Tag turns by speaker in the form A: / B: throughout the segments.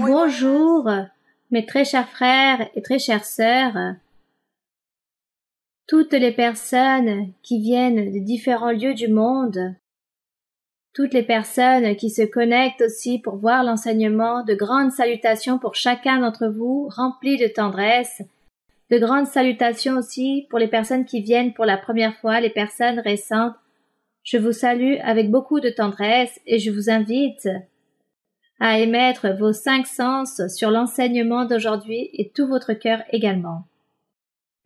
A: Bonjour, mes très chers frères et très chères sœurs. Toutes les personnes qui viennent de différents lieux du monde, toutes les personnes qui se connectent aussi pour voir l'enseignement, de grandes salutations pour chacun d'entre vous, remplis de tendresse, de grandes salutations aussi pour les personnes qui viennent pour la première fois, les personnes récentes. Je vous salue avec beaucoup de tendresse et je vous invite à émettre vos 5 sens sur l'enseignement d'aujourd'hui et tout votre cœur également.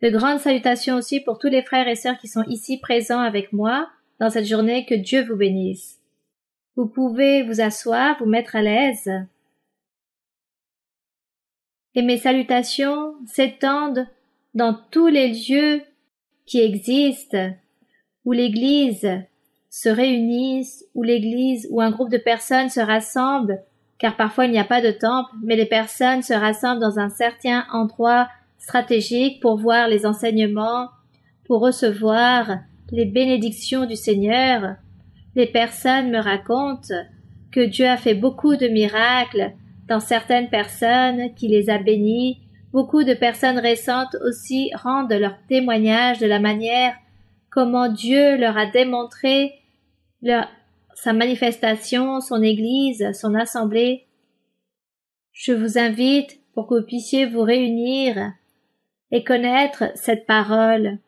A: De grandes salutations aussi pour tous les frères et sœurs qui sont ici présents avec moi dans cette journée, que Dieu vous bénisse. Vous pouvez vous asseoir, vous mettre à l'aise. Et mes salutations s'étendent dans tous les lieux qui existent, où l'Église se réunissent, où l'Église ou un groupe de personnes se rassemblent, car parfois il n'y a pas de temple, mais les personnes se rassemblent dans un certain endroit stratégique pour voir les enseignements, pour recevoir les bénédictions du Seigneur. Les personnes me racontent que Dieu a fait beaucoup de miracles dans certaines personnes, qui les a bénies. Beaucoup de personnes récentes aussi rendent leur témoignage de la manière comment Dieu leur a démontré sa manifestation, son Église, son assemblée. Je vous invite pour que vous puissiez vous réunir et connaître cette parole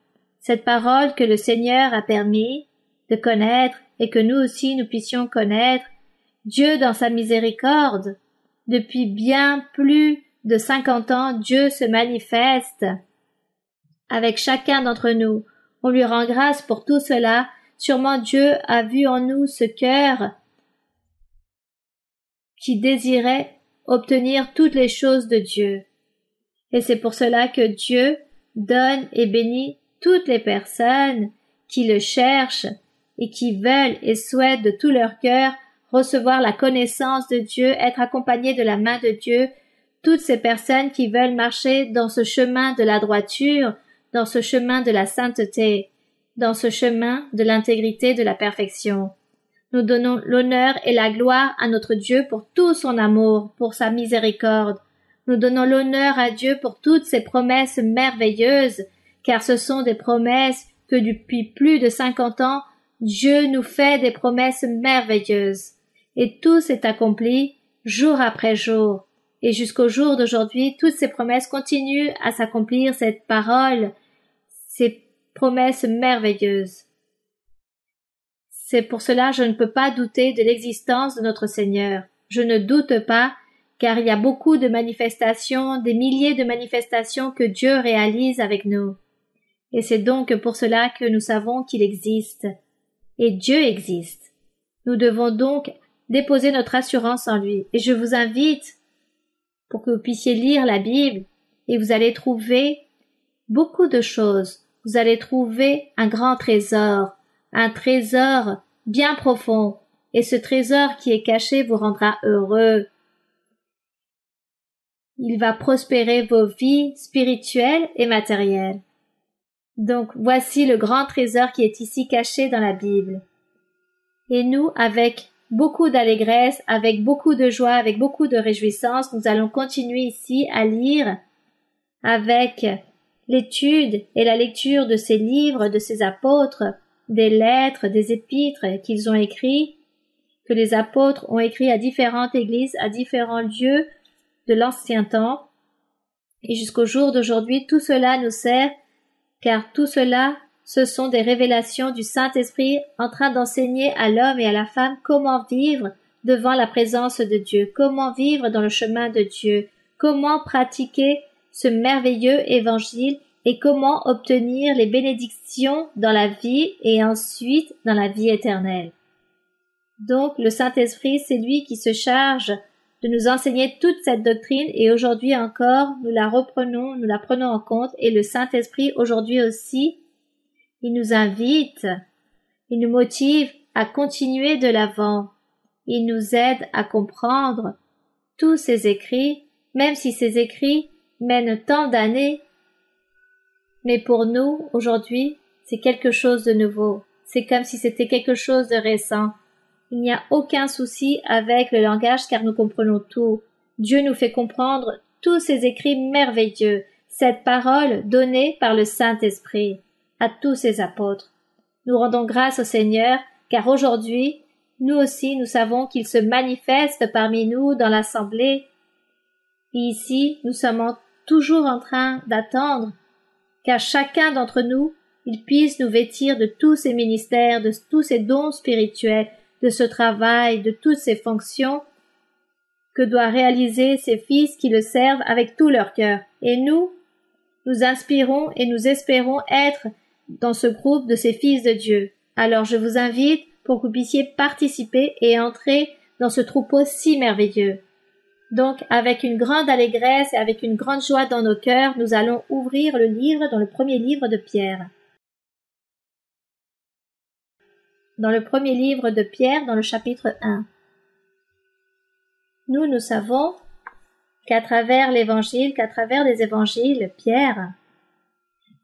A: que le Seigneur a permis de connaître et que nous aussi nous puissions connaître. Dieu, dans sa miséricorde, depuis bien plus de 50 ans, Dieu se manifeste avec chacun d'entre nous. On lui rend grâce pour tout cela. Sûrement Dieu a vu en nous ce cœur qui désirait obtenir toutes les choses de Dieu. Et c'est pour cela que Dieu donne et bénit toutes les personnes qui le cherchent et qui veulent et souhaitent de tout leur cœur recevoir la connaissance de Dieu, être accompagnées de la main de Dieu. Toutes ces personnes qui veulent marcher dans ce chemin de la droiture, dans ce chemin de la sainteté, dans ce chemin de l'intégrité, de la perfection. Nous donnons l'honneur et la gloire à notre Dieu pour tout son amour, pour sa miséricorde. Nous donnons l'honneur à Dieu pour toutes ses promesses merveilleuses, car ce sont des promesses que depuis plus de 50 ans, Dieu nous fait des promesses merveilleuses. Et tout s'est accompli jour après jour. Et jusqu'au jour d'aujourd'hui, toutes ces promesses continuent à s'accomplir, cette parole, ces promesses merveilleuses. C'est pour cela que je ne peux pas douter de l'existence de notre Seigneur. Je ne doute pas, car il y a beaucoup de manifestations, des milliers de manifestations que Dieu réalise avec nous. Et c'est donc pour cela que nous savons qu'il existe. Et Dieu existe. Nous devons donc déposer notre assurance en lui. Et je vous invite pour que vous puissiez lire la Bible, et vous allez trouver beaucoup de choses. Vous allez trouver un grand trésor bien profond, et ce trésor qui est caché vous rendra heureux. Il va prospérer vos vies spirituelles et matérielles. Donc voici le grand trésor qui est ici caché dans la Bible. Et nous, avec beaucoup d'allégresse, avec beaucoup de joie, avec beaucoup de réjouissance, nous allons continuer ici à lire avec l'étude et la lecture de ces livres, de ces apôtres, des lettres, des épîtres qu'ils ont écrits, que les apôtres ont écrits à différentes églises, à différents lieux de l'ancien temps. Et jusqu'au jour d'aujourd'hui, tout cela nous sert, car tout cela, ce sont des révélations du Saint-Esprit en train d'enseigner à l'homme et à la femme comment vivre devant la présence de Dieu, comment vivre dans le chemin de Dieu, comment pratiquer ce merveilleux évangile et comment obtenir les bénédictions dans la vie et ensuite dans la vie éternelle. Donc le Saint-Esprit, c'est lui qui se charge de nous enseigner toute cette doctrine, et aujourd'hui encore nous la prenons en compte, et le Saint-Esprit aujourd'hui aussi, il nous invite, il nous motive à continuer de l'avant, il nous aide à comprendre tous ces écrits, même si ces écrits mènent tant d'années. Mais pour nous, aujourd'hui, c'est quelque chose de nouveau. C'est comme si c'était quelque chose de récent. Il n'y a aucun souci avec le langage car nous comprenons tout. Dieu nous fait comprendre tous ces écrits merveilleux, cette parole donnée par le Saint-Esprit à tous ses apôtres. Nous rendons grâce au Seigneur, car aujourd'hui, nous aussi, nous savons qu'il se manifeste parmi nous dans l'assemblée. Et ici, nous sommes toujours en train d'attendre qu'à chacun d'entre nous, il puisse nous vêtir de tous ses ministères, de tous ses dons spirituels, de ce travail, de toutes ces fonctions que doivent réaliser ces fils qui le servent avec tout leur cœur. Et nous inspirons et nous espérons être dans ce groupe de ces fils de Dieu. Alors je vous invite pour que vous puissiez participer et entrer dans ce troupeau si merveilleux. Donc, avec une grande allégresse et avec une grande joie dans nos cœurs, nous allons ouvrir le livre dans le premier livre de Pierre. Dans le premier livre de Pierre, dans le chapitre 1. Nous savons qu'à travers l'évangile, qu'à travers les évangiles, Pierre,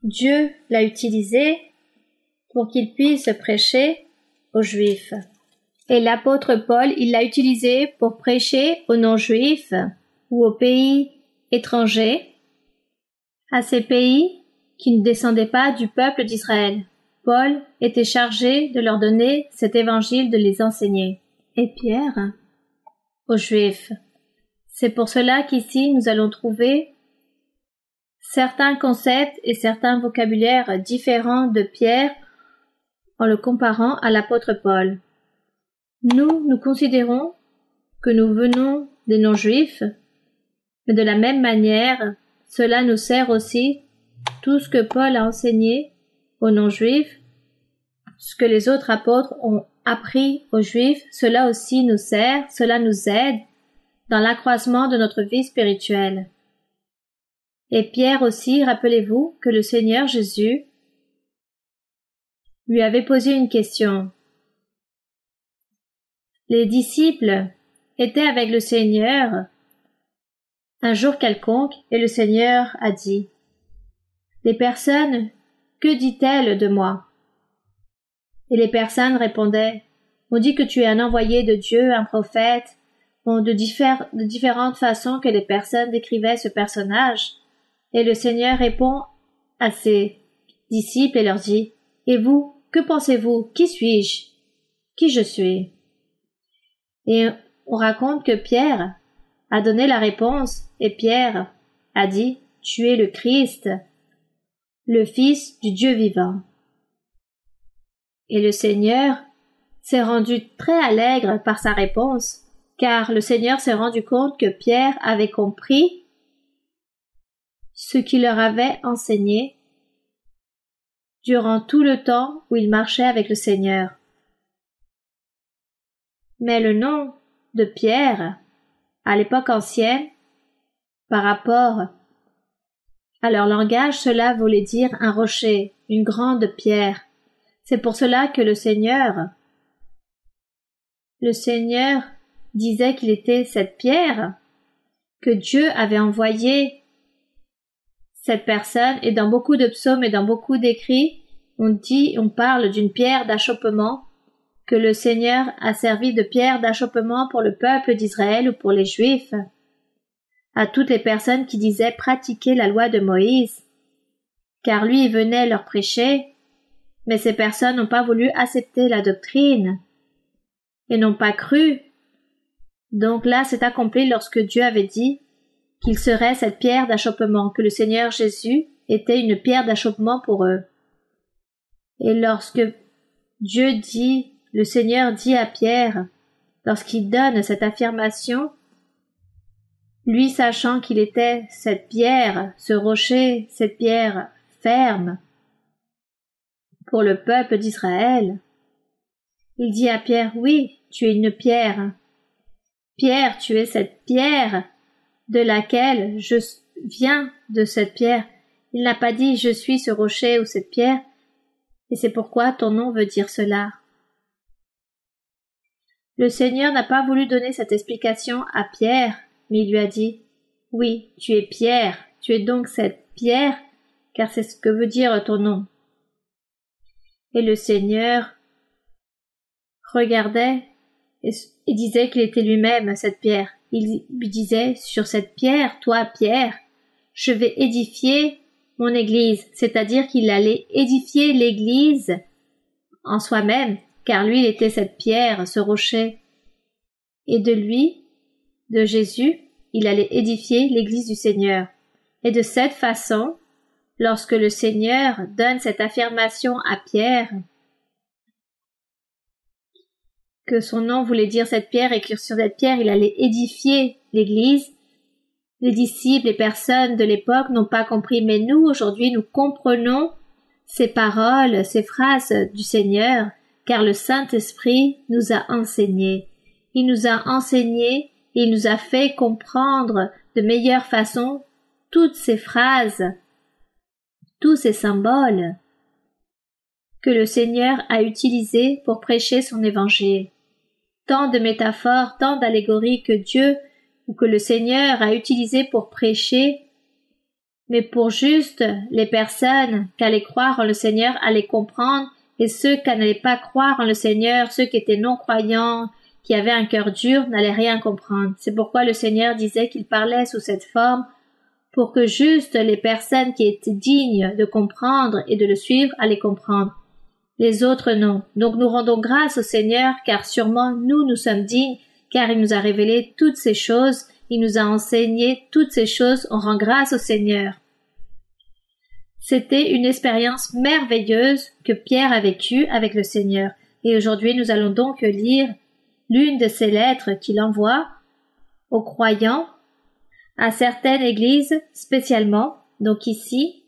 A: Dieu l'a utilisé pour qu'il puisse prêcher aux Juifs. Et l'apôtre Paul, il l'a utilisé pour prêcher aux non-juifs ou aux pays étrangers, à ces pays qui ne descendaient pas du peuple d'Israël. Paul était chargé de leur donner cet évangile, de les enseigner. Et Pierre, aux Juifs. C'est pour cela qu'ici nous allons trouver certains concepts et certains vocabulaires différents de Pierre en le comparant à l'apôtre Paul. Nous considérons que nous venons des non-juifs, mais de la même manière, cela nous sert aussi tout ce que Paul a enseigné aux non-juifs, ce que les autres apôtres ont appris aux juifs, cela aussi nous sert, cela nous aide dans l'accroissement de notre vie spirituelle. Et Pierre aussi, rappelez-vous que le Seigneur Jésus lui avait posé une question. Les disciples étaient avec le Seigneur un jour quelconque et le Seigneur a dit « Les personnes, que dit-elles de moi ?» Et les personnes répondaient « On dit que tu es un envoyé de Dieu, un prophète. » De différentes façons que les personnes décrivaient ce personnage. Et le Seigneur répond à ses disciples et leur dit « Et vous, que pensez-vous? Qui suis-je? Qui je suis ?» Et on raconte que Pierre a donné la réponse et Pierre a dit « Tu es le Christ, le Fils du Dieu vivant. » Et le Seigneur s'est rendu très allègre par sa réponse, car le Seigneur s'est rendu compte que Pierre avait compris ce qu'il leur avait enseigné durant tout le temps où il marchait avec le Seigneur. Mais le nom de Pierre, à l'époque ancienne, par rapport à leur langage, cela voulait dire un rocher, une grande pierre. C'est pour cela que le Seigneur disait qu'il était cette pierre, que Dieu avait envoyé cette personne, et dans beaucoup de psaumes et dans beaucoup d'écrits, on parle d'une pierre d'achoppement, que le Seigneur a servi de pierre d'achoppement pour le peuple d'Israël ou pour les Juifs, à toutes les personnes qui disaient pratiquer la loi de Moïse, car lui venait leur prêcher, mais ces personnes n'ont pas voulu accepter la doctrine, et n'ont pas cru. Donc là, c'est accompli lorsque Dieu avait dit qu'il serait cette pierre d'achoppement, que le Seigneur Jésus était une pierre d'achoppement pour eux. Et lorsque le Seigneur dit à Pierre, lorsqu'il donne cette affirmation, lui sachant qu'il était cette pierre, ce rocher, cette pierre ferme pour le peuple d'Israël, il dit à Pierre, oui, tu es une pierre. Pierre, tu es cette pierre de laquelle je viens de cette pierre. Il n'a pas dit je suis ce rocher ou cette pierre, et c'est pourquoi ton nom veut dire cela. Le Seigneur n'a pas voulu donner cette explication à Pierre, mais il lui a dit oui, tu es Pierre, tu es donc cette pierre, car c'est ce que veut dire ton nom. Et le Seigneur regardait et disait qu'il était lui-même cette pierre. il lui disait, sur cette pierre, toi, Pierre, je vais édifier mon église, c'est-à-dire qu'il allait édifier l'église en soi-même, car lui, il était cette pierre, ce rocher. Et de lui, de Jésus, il allait édifier l'église du Seigneur. Et de cette façon, lorsque le Seigneur donne cette affirmation à Pierre, que son nom voulait dire cette pierre et que sur cette pierre il allait édifier l'église, les disciples, les personnes de l'époque n'ont pas compris, mais nous, aujourd'hui, nous comprenons ces paroles, ces phrases du Seigneur, car le Saint-Esprit nous a enseigné. Il nous a enseigné et il nous a fait comprendre de meilleure façon toutes ces phrases, tous ces symboles que le Seigneur a utilisés pour prêcher son évangile. Tant de métaphores, tant d'allégories que Dieu ou que le Seigneur a utilisées pour prêcher, mais pour juste les personnes qui allaient croire en le Seigneur allaient comprendre, et ceux qui n'allaient pas croire en le Seigneur, ceux qui étaient non-croyants, qui avaient un cœur dur, n'allaient rien comprendre. C'est pourquoi le Seigneur disait qu'il parlait sous cette forme, pour que juste les personnes qui étaient dignes de comprendre et de le suivre allaient comprendre. Les autres non. Donc nous rendons grâce au Seigneur, car sûrement nous sommes dignes, car il nous a révélé toutes ces choses, il nous a enseigné toutes ces choses, on rend grâce au Seigneur. C'était une expérience merveilleuse que Pierre a vécue avec le Seigneur. Et aujourd'hui, nous allons donc lire l'une de ces lettres qu'il envoie aux croyants, à certaines églises spécialement, donc ici,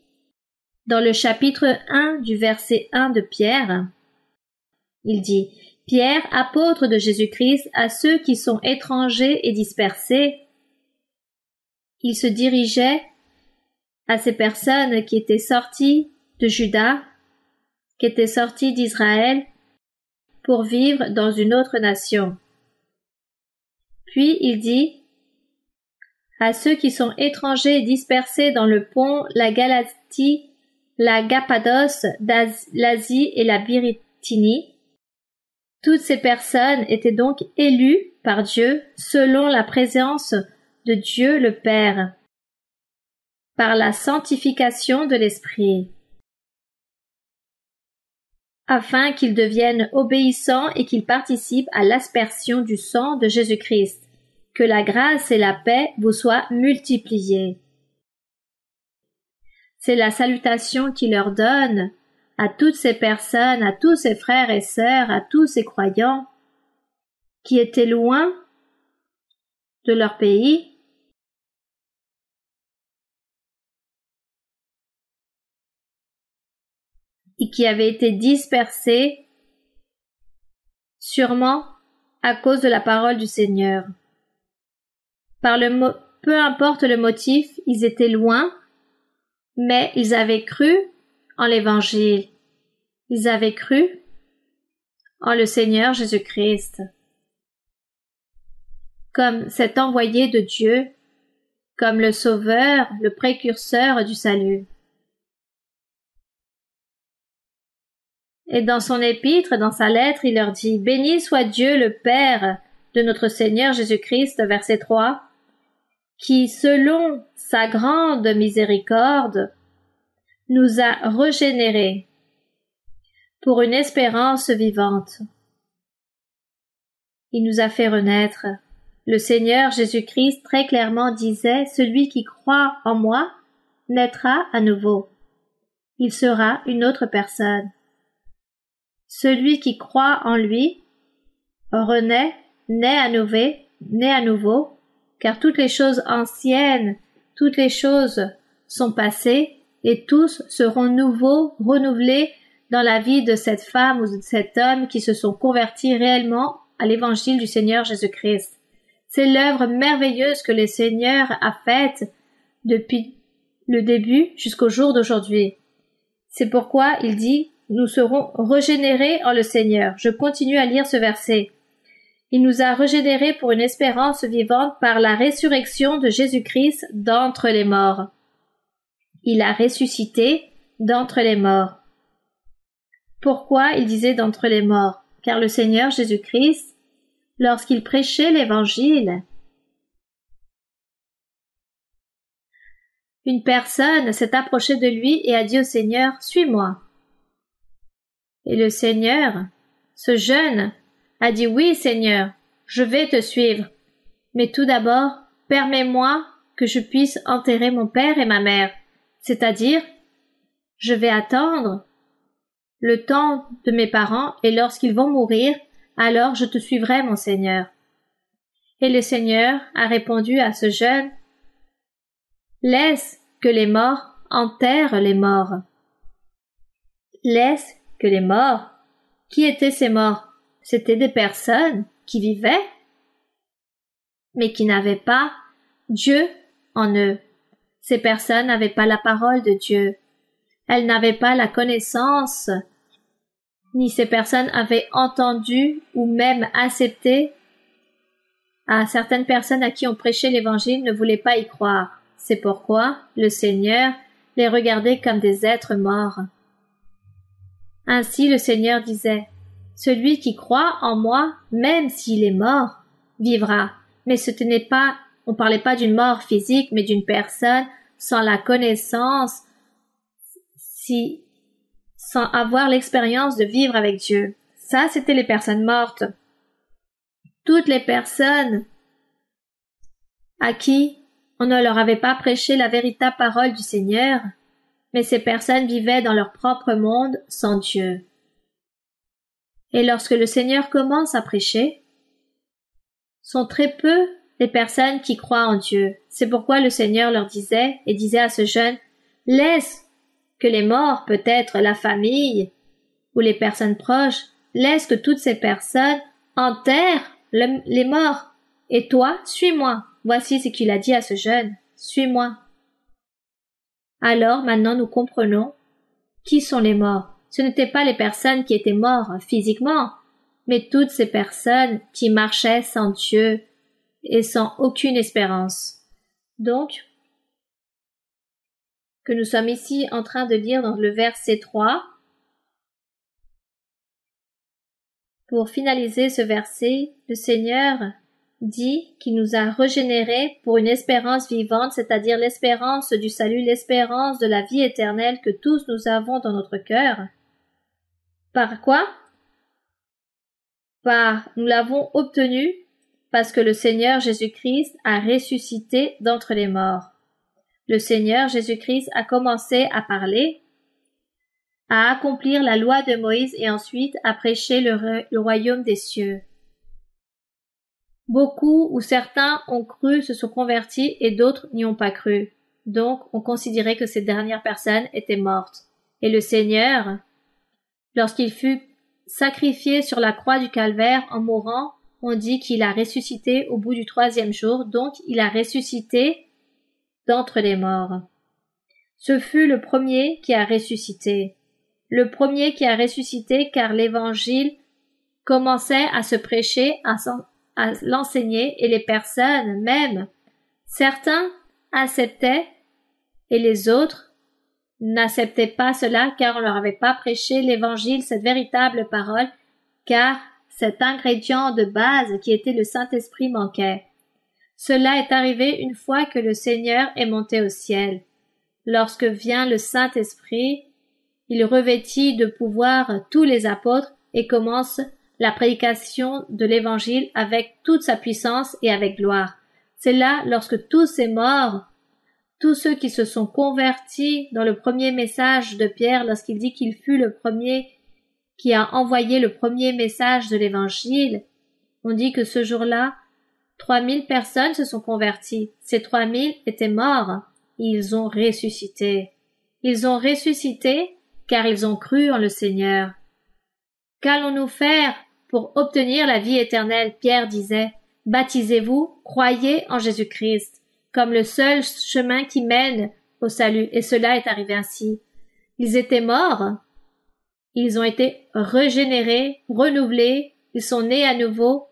A: dans le chapitre 1 du verset 1 de Pierre, il dit « Pierre, apôtre de Jésus-Christ, à ceux qui sont étrangers et dispersés », il se dirigeait à ces personnes qui étaient sorties de Juda, qui étaient sorties d'Israël, pour vivre dans une autre nation. Puis il dit à ceux qui sont étrangers et dispersés dans le Pont, la Galatie, la Cappadoce, l'Asie et la Bithynie. Toutes ces personnes étaient donc élues par Dieu selon la présence de Dieu le Père, par la sanctification de l'Esprit, afin qu'ils deviennent obéissants et qu'ils participent à l'aspersion du sang de Jésus-Christ. Que la grâce et la paix vous soient multipliées. C'est la salutation qu'il leur donne à toutes ces personnes, à tous ces frères et sœurs, à tous ces croyants qui étaient loin de leur pays, et qui avaient été dispersés, sûrement à cause de la parole du Seigneur. Peu importe le motif, ils étaient loin, mais ils avaient cru en l'Évangile. Ils avaient cru en le Seigneur Jésus-Christ, comme cet envoyé de Dieu, comme le Sauveur, le précurseur du salut. Et dans son épître, dans sa lettre, il leur dit « Béni soit Dieu le Père de notre Seigneur Jésus-Christ » verset 3, qui, selon sa grande miséricorde, nous a régénérés pour une espérance vivante. Il nous a fait renaître. Le Seigneur Jésus-Christ très clairement disait « Celui qui croit en moi naîtra à nouveau. Il sera une autre personne. Celui qui croit en lui renaît, naît à nouveau, car toutes les choses anciennes, toutes les choses sont passées, et tous seront nouveaux, renouvelés dans la vie de cette femme ou de cet homme qui se sont convertis réellement à l'évangile du Seigneur Jésus-Christ. C'est l'œuvre merveilleuse que le Seigneur a faite depuis le début jusqu'au jour d'aujourd'hui. C'est pourquoi il dit « Nous serons régénérés en le Seigneur ». Je continue à lire ce verset. Il nous a régénérés pour une espérance vivante par la résurrection de Jésus-Christ d'entre les morts. Il a ressuscité d'entre les morts. Pourquoi il disait d'entre les morts? Car le Seigneur Jésus-Christ, lorsqu'il prêchait l'Évangile, une personne s'est approchée de lui et a dit au Seigneur, « Suis-moi. » Et le Seigneur, ce jeune, a dit, « Oui, Seigneur, je vais te suivre. Mais tout d'abord, permets-moi que je puisse enterrer mon père et ma mère. C'est-à-dire, je vais attendre le temps de mes parents et lorsqu'ils vont mourir, alors je te suivrai, mon Seigneur. » Et le Seigneur a répondu à ce jeune, « Laisse que les morts enterrent les morts. » Laisse que les morts. Qui étaient ces morts? C'étaient des personnes qui vivaient, mais qui n'avaient pas Dieu en eux. Ces personnes n'avaient pas la parole de Dieu. Elles n'avaient pas la connaissance, ni ces personnes avaient entendu ou même accepté. Certaines personnes à qui on prêchait l'évangile ne voulaient pas y croire. C'est pourquoi le Seigneur les regardait comme des êtres morts. Ainsi le Seigneur disait, « Celui qui croit en moi, même s'il est mort, vivra. » Mais ce n'est pas, on parlait pas d'une mort physique, mais d'une personne sans la connaissance, sans avoir l'expérience de vivre avec Dieu. Ça, c'était les personnes mortes. Toutes les personnes à qui on ne leur avait pas prêché la véritable parole du Seigneur, mais ces personnes vivaient dans leur propre monde sans Dieu. Et lorsque le Seigneur commence à prêcher, sont très peu les personnes qui croient en Dieu. C'est pourquoi le Seigneur leur disait et disait à ce jeune, « Laisse que les morts, peut-être la famille ou les personnes proches, laisse que toutes ces personnes enterrent les morts. Et toi, suis-moi. » Voici ce qu'il a dit à ce jeune, « Suis-moi. » Alors maintenant nous comprenons qui sont les morts. Ce n'étaient pas les personnes qui étaient mortes physiquement, mais toutes ces personnes qui marchaient sans Dieu et sans aucune espérance. Donc, que nous sommes ici en train de lire dans le verset 3. Pour finaliser ce verset, le Seigneur dit qu'il nous a régénérés pour une espérance vivante, c'est-à-dire l'espérance du salut, l'espérance de la vie éternelle que tous nous avons dans notre cœur. Par quoi? Nous l'avons obtenu parce que le Seigneur Jésus-Christ a ressuscité d'entre les morts. Le Seigneur Jésus-Christ a commencé à parler, à accomplir la loi de Moïse et ensuite à prêcher le royaume des cieux. Beaucoup ou certains ont cru, se sont convertis et d'autres n'y ont pas cru. Donc, on considérait que ces dernières personnes étaient mortes. Et le Seigneur, lorsqu'il fut sacrifié sur la croix du calvaire en mourant, on dit qu'il a ressuscité au bout du 3e jour, donc il a ressuscité d'entre les morts. Ce fut le premier qui a ressuscité. Le premier qui a ressuscité car l'évangile commençait à se prêcher, à l'enseigner et les personnes même, certains acceptaient et les autres n'acceptaient pas cela car on leur avait pas prêché l'évangile, cette véritable parole, car cet ingrédient de base qui était le Saint-Esprit manquait. Cela est arrivé une fois que le Seigneur est monté au ciel. Lorsque vient le Saint-Esprit, il revêtit de pouvoir tous les apôtres et commence la prédication de l'Évangile avec toute sa puissance et avec gloire. C'est là lorsque tous ces morts, tous ceux qui se sont convertis dans le premier message de Pierre, lorsqu'il dit qu'il fut le premier qui a envoyé le premier message de l'Évangile, on dit que ce jour-là, 3000 personnes se sont converties. Ces 3000 étaient morts. Ils ont ressuscité. Ils ont ressuscité car ils ont cru en le Seigneur. Qu'allons-nous faire pour obtenir la vie éternelle? Pierre disait, « Baptisez-vous, croyez en Jésus-Christ, comme le seul chemin qui mène au salut. » Et cela est arrivé ainsi. Ils étaient morts. Ils ont été régénérés, renouvelés. Ils sont nés à nouveau.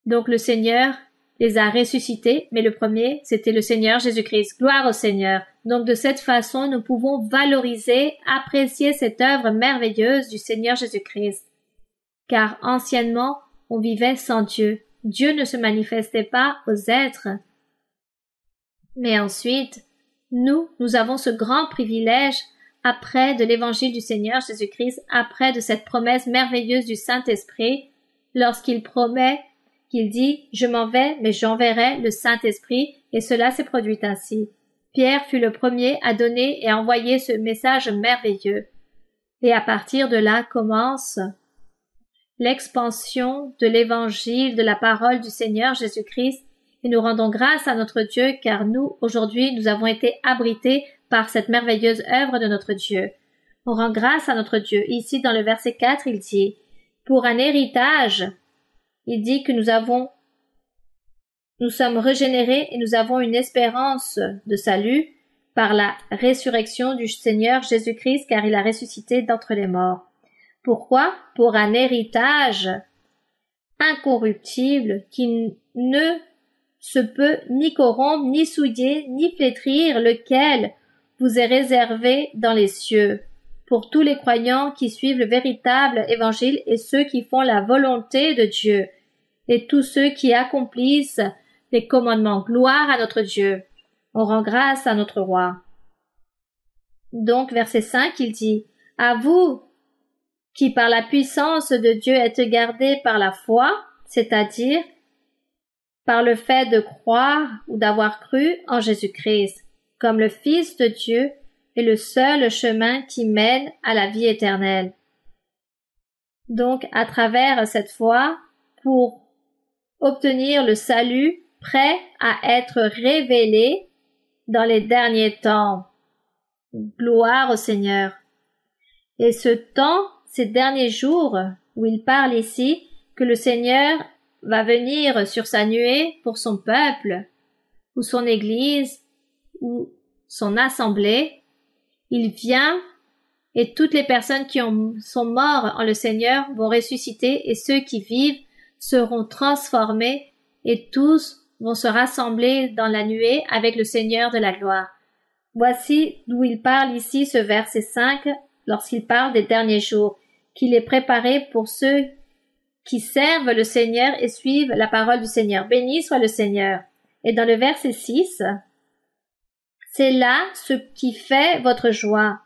A: Donc le Seigneur les a ressuscités, mais le premier, c'était le Seigneur Jésus-Christ. Gloire au Seigneur. Donc de cette façon, nous pouvons valoriser, apprécier cette œuvre merveilleuse du Seigneur Jésus-Christ. Car anciennement, on vivait sans Dieu. Dieu ne se manifestait pas aux êtres. Mais ensuite, Nous avons ce grand privilège après de l'évangile du Seigneur Jésus-Christ, après de cette promesse merveilleuse du Saint-Esprit, lorsqu'il promet, qu'il dit « Je m'en vais, mais j'enverrai le Saint-Esprit » et cela s'est produit ainsi. Pierre fut le premier à donner et à envoyer ce message merveilleux. Et à partir de là commence l'expansion de l'évangile de la parole du Seigneur Jésus-Christ et nous rendons grâce à notre Dieu car nous, aujourd'hui, nous avons été abrités par cette merveilleuse œuvre de notre Dieu. On rend grâce à notre Dieu. Ici, dans le verset 4, il dit « Pour un héritage », il dit que nous sommes régénérés et nous avons une espérance de salut par la résurrection du Seigneur Jésus-Christ car il a ressuscité d'entre les morts. Pourquoi? Pour un héritage incorruptible qui ne se peut ni corrompre, ni souiller, ni flétrir, lequel vous est réservé dans les cieux, pour tous les croyants qui suivent le véritable évangile et ceux qui font la volonté de Dieu, et tous ceux qui accomplissent les commandements. Gloire à notre Dieu. On rend grâce à notre roi. Donc, verset 5, il dit, « À vous, qui par la puissance de Dieu êtes gardés par la foi, c'est-à-dire par le fait de croire ou d'avoir cru en Jésus-Christ, comme le Fils de Dieu est le seul chemin qui mène à la vie éternelle. » Donc, à travers cette foi, pour obtenir le salut prêt à être révélé dans les derniers temps. Gloire au Seigneur. Et ce temps, ces derniers jours, où il parle ici, que le Seigneur va venir sur sa nuée pour son peuple, ou son église, ou son assemblée, il vient et toutes les personnes qui sont mortes en le Seigneur vont ressusciter et ceux qui vivent seront transformés et tous vont se rassembler dans la nuée avec le Seigneur de la gloire. Voici d'où il parle ici ce verset 5 lorsqu'il parle des derniers jours, qu'il est préparé pour ceux qui servent le Seigneur et suivent la parole du Seigneur. Béni soit le Seigneur. Et dans le verset 6, c'est là ce qui fait votre joie.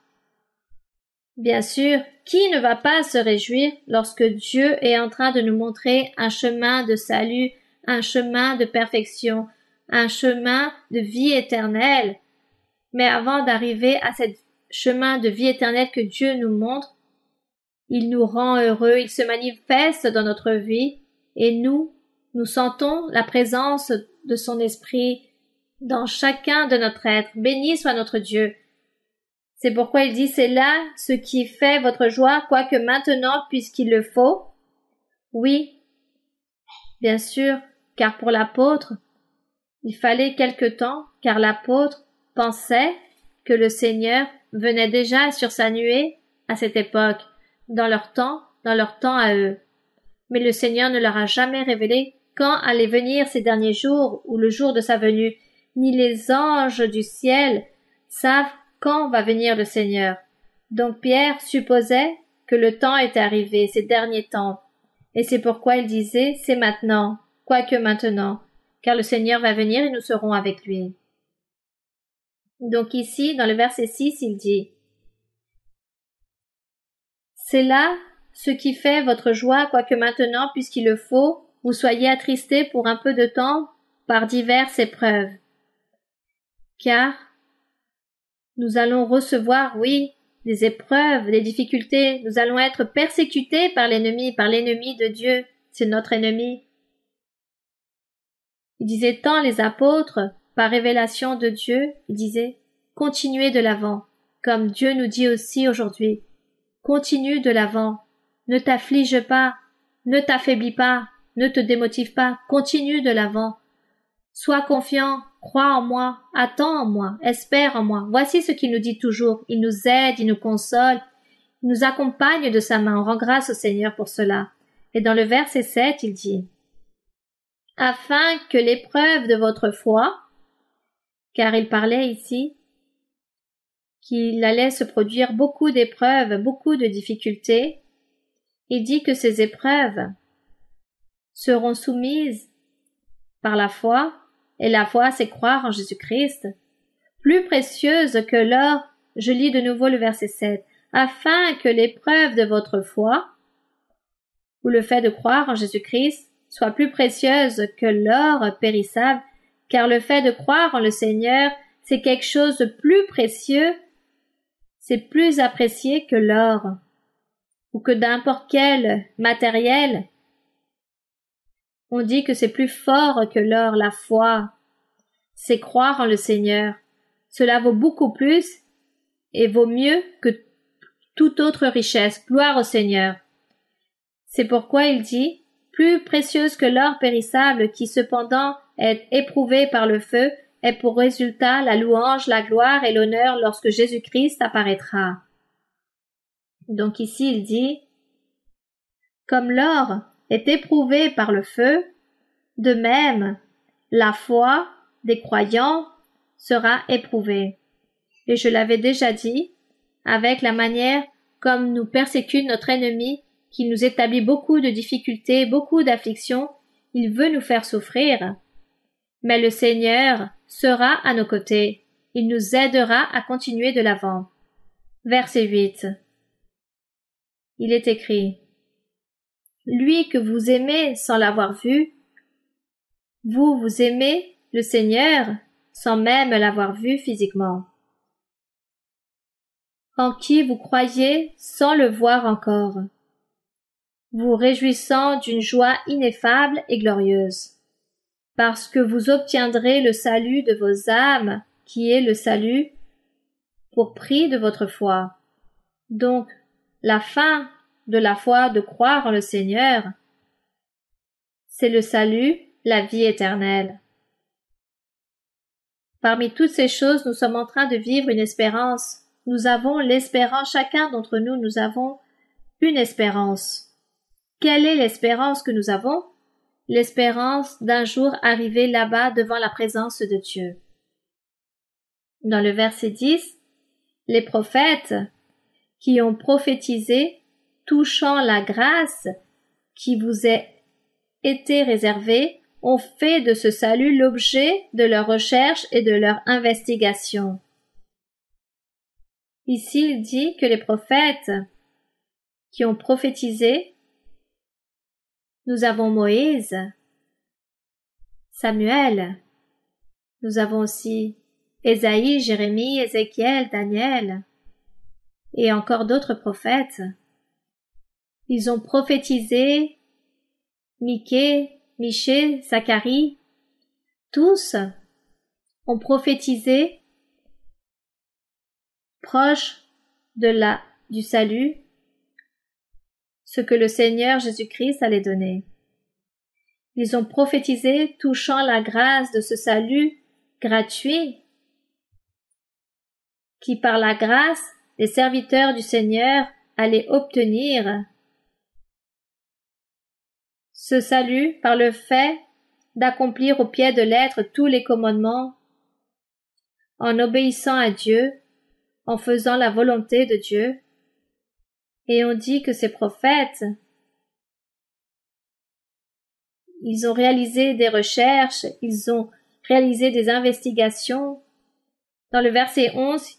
A: Bien sûr, qui ne va pas se réjouir lorsque Dieu est en train de nous montrer un chemin de salut, un chemin de perfection, un chemin de vie éternelle? Mais avant d'arriver à ce chemin de vie éternelle que Dieu nous montre, il nous rend heureux, il se manifeste dans notre vie et nous sentons la présence de son esprit dans chacun de notre être. Béni soit notre Dieu. C'est pourquoi il dit, c'est là ce qui fait votre joie, quoique maintenant, puisqu'il le faut. Oui, bien sûr, car pour l'apôtre, il fallait quelque temps, car l'apôtre pensait que le Seigneur venait déjà sur sa nuée à cette époque, dans leur temps à eux. Mais le Seigneur ne leur a jamais révélé quand allaient venir ces derniers jours ou le jour de sa venue, ni les anges du ciel savent quand va venir le Seigneur. Donc Pierre supposait que le temps était arrivé, ces derniers temps, et c'est pourquoi il disait « c'est maintenant, quoique maintenant », car le Seigneur va venir et nous serons avec lui. Donc ici, dans le verset 6, il dit « C'est là ce qui fait votre joie, quoique maintenant, puisqu'il le faut, vous soyez attristés pour un peu de temps par diverses épreuves. Car nous allons recevoir, oui, des épreuves, des difficultés, nous allons être persécutés par l'ennemi de Dieu, c'est notre ennemi. » Il disait tant les apôtres, par révélation de Dieu, il disait « Continuez de l'avant », comme Dieu nous dit aussi aujourd'hui. Continue de l'avant, ne t'afflige pas, ne t'affaiblis pas, ne te démotive pas, continue de l'avant. Sois confiant, crois en moi, attends en moi, espère en moi. Voici ce qu'il nous dit toujours. Il nous aide, il nous console, il nous accompagne de sa main. On rend grâce au Seigneur pour cela. Et dans le verset 7, il dit « Afin que l'épreuve de votre foi », car il parlait ici qu'il allait se produire beaucoup d'épreuves, beaucoup de difficultés, il dit que ces épreuves seront soumises par la foi, et la foi c'est croire en Jésus-Christ, plus précieuse que l'or, je lis de nouveau le verset 7, afin que l'épreuve de votre foi, ou le fait de croire en Jésus-Christ, soit plus précieuse que l'or périssable, car le fait de croire en le Seigneur, c'est quelque chose de plus précieux, c'est plus apprécié que l'or, ou que n'importe quel matériel. On dit que c'est plus fort que l'or, la foi. C'est croire en le Seigneur. Cela vaut beaucoup plus et vaut mieux que toute autre richesse. Gloire au Seigneur. C'est pourquoi il dit, plus précieuse que l'or périssable qui cependant est éprouvé par le feu, est pour résultat la louange, la gloire et l'honneur lorsque Jésus-Christ apparaîtra. Donc ici il dit, comme l'or est éprouvé par le feu, de même, la foi des croyants sera éprouvée. Et je l'avais déjà dit, avec la manière comme nous persécute notre ennemi, qui nous établit beaucoup de difficultés, beaucoup d'afflictions, il veut nous faire souffrir. Mais le Seigneur sera à nos côtés. Il nous aidera à continuer de l'avant. Verset 8. Il est écrit, lui que vous aimez sans l'avoir vu, vous aimez le Seigneur sans même l'avoir vu physiquement, en qui vous croyez sans le voir encore, vous réjouissant d'une joie ineffable et glorieuse, parce que vous obtiendrez le salut de vos âmes, qui est le salut pour prix de votre foi. Donc, la fin de la foi de croire en le Seigneur, c'est le salut, la vie éternelle. Parmi toutes ces choses, nous sommes en train de vivre une espérance. Nous avons l'espérance, chacun d'entre nous, nous avons une espérance. Quelle est l'espérance que nous avons? L'espérance d'un jour arriver là-bas devant la présence de Dieu. Dans le verset 10, les prophètes qui ont prophétisé touchant la grâce qui vous a été réservée ont fait de ce salut l'objet de leur recherche et de leur investigation. Ici, il dit que les prophètes qui ont prophétisé, nous avons Moïse, Samuel, nous avons aussi Ésaïe, Jérémie, Ézéchiel, Daniel, et encore d'autres prophètes. Ils ont prophétisé Michée, Zacharie, tous ont prophétisé proche du salut, ce que le Seigneur Jésus-Christ allait donner. Ils ont prophétisé touchant la grâce de ce salut gratuit qui par la grâce les serviteurs du Seigneur allaient obtenir. Ce salut par le fait d'accomplir au pied de lettre tous les commandements, en obéissant à Dieu, en faisant la volonté de Dieu. Et on dit que ces prophètes, ils ont réalisé des recherches, ils ont réalisé des investigations. Dans le verset 11,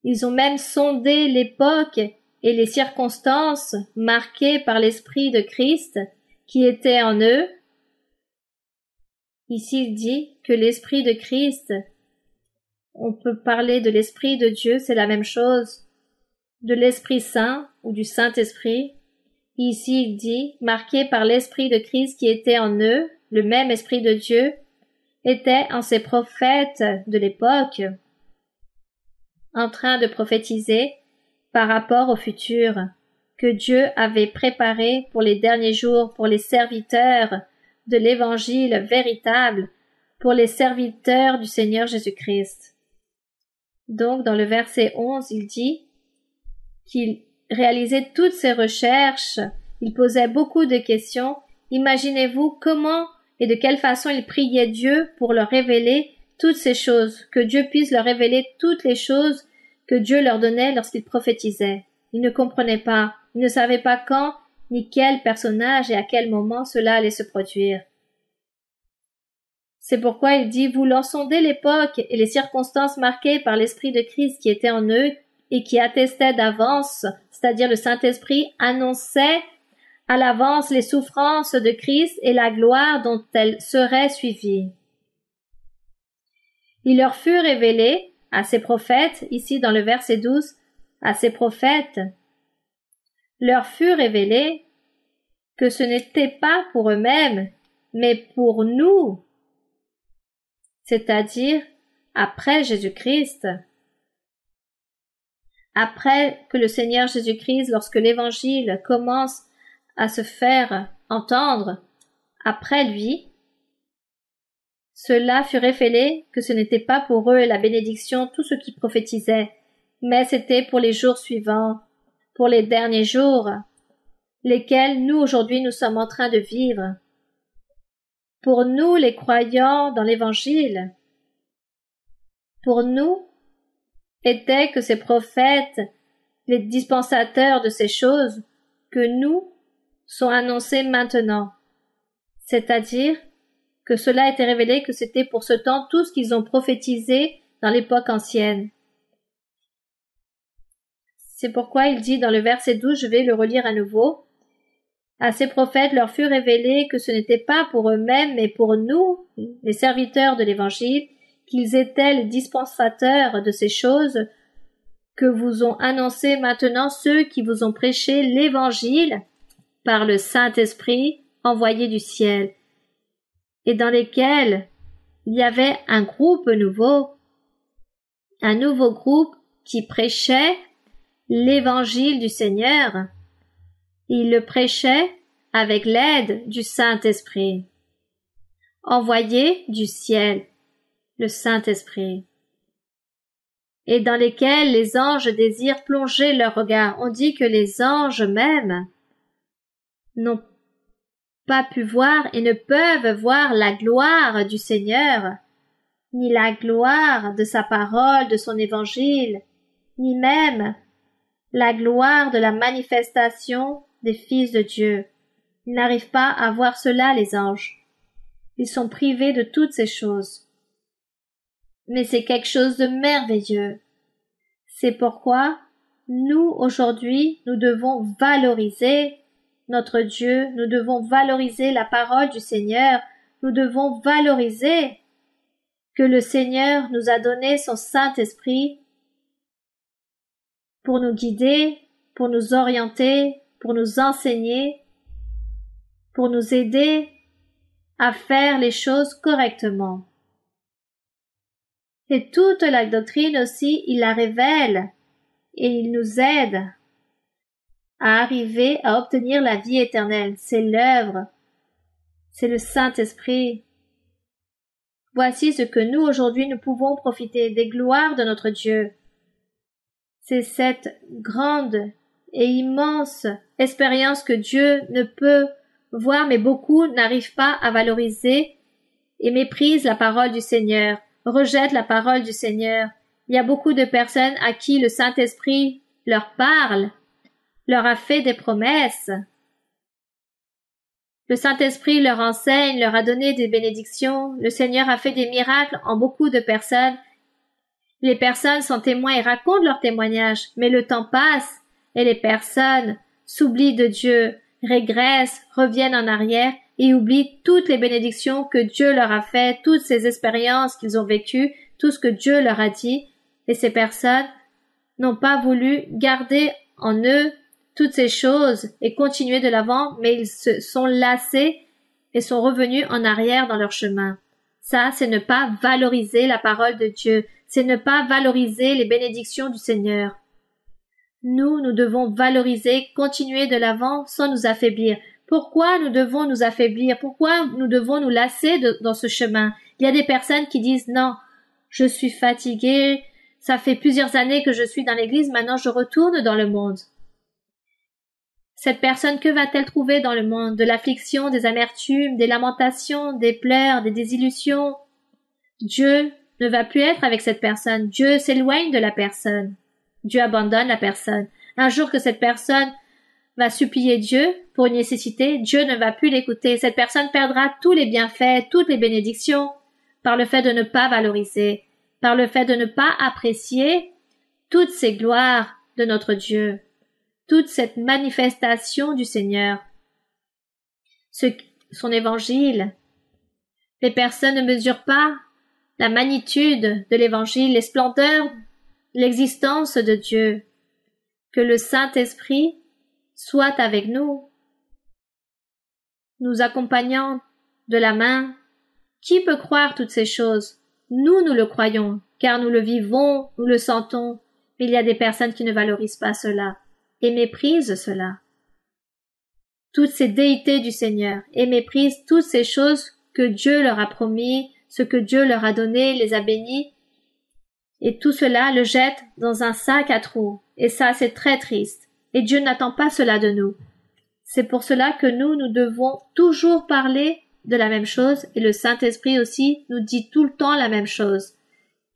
A: ils ont même sondé l'époque et les circonstances marquées par l'Esprit de Christ qui était en eux. Ici, il dit que l'Esprit de Christ, on peut parler de l'Esprit de Dieu, c'est la même chose, de l'Esprit Saint ou du Saint-Esprit. Ici, il dit, marqué par l'Esprit de Christ qui était en eux, le même Esprit de Dieu, était en ces prophètes de l'époque, en train de prophétiser par rapport au futur, que Dieu avait préparé pour les derniers jours, pour les serviteurs de l'Évangile véritable, pour les serviteurs du Seigneur Jésus-Christ. Donc, dans le verset 11, il dit qu'il réalisait toutes ces recherches, il posait beaucoup de questions. Imaginez-vous comment et de quelle façon il priait Dieu pour leur révéler toutes ces choses, que Dieu puisse leur révéler toutes les choses que Dieu leur donnait lorsqu'ils prophétisaient. Ils ne comprenaient pas, ils ne savaient pas quand, ni quel personnage et à quel moment cela allait se produire. C'est pourquoi il dit, voulant sonder l'époque et les circonstances marquées par l'Esprit de Christ qui était en eux et qui attestait d'avance, c'est-à-dire le Saint-Esprit annonçait à l'avance les souffrances de Christ et la gloire dont elles seraient suivies. Il leur fut révélé à ces prophètes, ici dans le verset 12, à ces prophètes, leur fut révélé que ce n'était pas pour eux-mêmes, mais pour nous, c'est-à-dire après Jésus-Christ. Après que le Seigneur Jésus-Christ, lorsque l'Évangile commence à se faire entendre, après lui, cela fut révélé que ce n'était pas pour eux la bénédiction, tout ce qui prophétisait, mais c'était pour les jours suivants, pour les derniers jours, lesquels nous aujourd'hui nous sommes en train de vivre. Pour nous les croyants dans l'Évangile, pour nous était que ces prophètes, les dispensateurs de ces choses, que nous sont annoncés maintenant, c'est-à-dire que cela a été révélé que c'était pour ce temps tout ce qu'ils ont prophétisé dans l'époque ancienne. C'est pourquoi il dit dans le verset 12, je vais le relire à nouveau, à ces prophètes leur fut révélé que ce n'était pas pour eux-mêmes, mais pour nous, les serviteurs de l'Évangile, qu'ils étaient les dispensateurs de ces choses que vous ont annoncé maintenant ceux qui vous ont prêché l'Évangile par le Saint-Esprit envoyé du ciel, et dans lesquels il y avait un nouveau groupe qui prêchait l'Évangile du Seigneur. Il le prêchait avec l'aide du Saint-Esprit, envoyé du ciel, le Saint-Esprit, et dans lesquels les anges désirent plonger leur regard. On dit que les anges même n'ont pas pu voir et ne peuvent voir la gloire du Seigneur, ni la gloire de sa parole, de son évangile, ni même la gloire de la manifestation des fils de Dieu. Ils n'arrivent pas à voir cela, les anges. Ils sont privés de toutes ces choses. Mais c'est quelque chose de merveilleux. C'est pourquoi nous, aujourd'hui, nous devons valoriser notre Dieu, nous devons valoriser la parole du Seigneur, nous devons valoriser que le Seigneur nous a donné son Saint-Esprit pour nous guider, pour nous orienter, pour nous enseigner, pour nous aider à faire les choses correctement. Et toute la doctrine aussi, il la révèle et il nous aide à arriver à obtenir la vie éternelle. C'est l'œuvre, c'est le Saint-Esprit. Voici ce que nous aujourd'hui nous pouvons profiter des gloires de notre Dieu. C'est cette grande et immense expérience que Dieu ne peut voir, mais beaucoup n'arrivent pas à valoriser et méprisent la parole du Seigneur, rejettent la parole du Seigneur. Il y a beaucoup de personnes à qui le Saint-Esprit leur parle, leur a fait des promesses. Le Saint-Esprit leur enseigne, leur a donné des bénédictions. Le Seigneur a fait des miracles en beaucoup de personnes. Les personnes sont témoins et racontent leurs témoignages, mais le temps passe et les personnes s'oublient de Dieu, régressent, reviennent en arrière et oublient toutes les bénédictions que Dieu leur a faites, toutes ces expériences qu'ils ont vécues, tout ce que Dieu leur a dit, et ces personnes n'ont pas voulu garder en eux toutes ces choses et continuer de l'avant, mais ils se sont lassés et sont revenus en arrière dans leur chemin. Ça, c'est ne pas valoriser la parole de Dieu, c'est ne pas valoriser les bénédictions du Seigneur. Nous devons valoriser, continuer de l'avant sans nous affaiblir. Pourquoi nous devons nous affaiblir? Pourquoi nous devons nous lasser dans ce chemin? Il y a des personnes qui disent non, je suis fatigué, ça fait plusieurs années que je suis dans l'église, maintenant je retourne dans le monde. Cette personne, que va-t-elle trouver dans le monde? De l'affliction, des amertumes, des lamentations, des pleurs, des désillusions. Dieu ne va plus être avec cette personne. Dieu s'éloigne de la personne. Dieu abandonne la personne. Un jour que cette personne va supplier Dieu pour une nécessité, Dieu ne va plus l'écouter. Cette personne perdra tous les bienfaits, toutes les bénédictions. par le fait de ne pas valoriser, par le fait de ne pas apprécier toutes ces gloires de notre Dieu, toute cette manifestation du Seigneur, son évangile. Les personnes ne mesurent pas la magnitude de l'évangile, les splendeurs, l'existence de Dieu. Que le Saint-Esprit soit avec nous, nous accompagnant de la main. Qui peut croire toutes ces choses? Nous le croyons, car nous le vivons, nous le sentons, mais il y a des personnes qui ne valorisent pas cela et méprisent cela. Toutes ces déités du Seigneur et méprisent toutes ces choses que Dieu leur a promis, ce que Dieu leur a donné, les a bénis, et tout cela le jette dans un sac à trous, et ça c'est très triste, et Dieu n'attend pas cela de nous. C'est pour cela que nous devons toujours parler de la même chose, et le Saint-Esprit aussi nous dit tout le temps la même chose,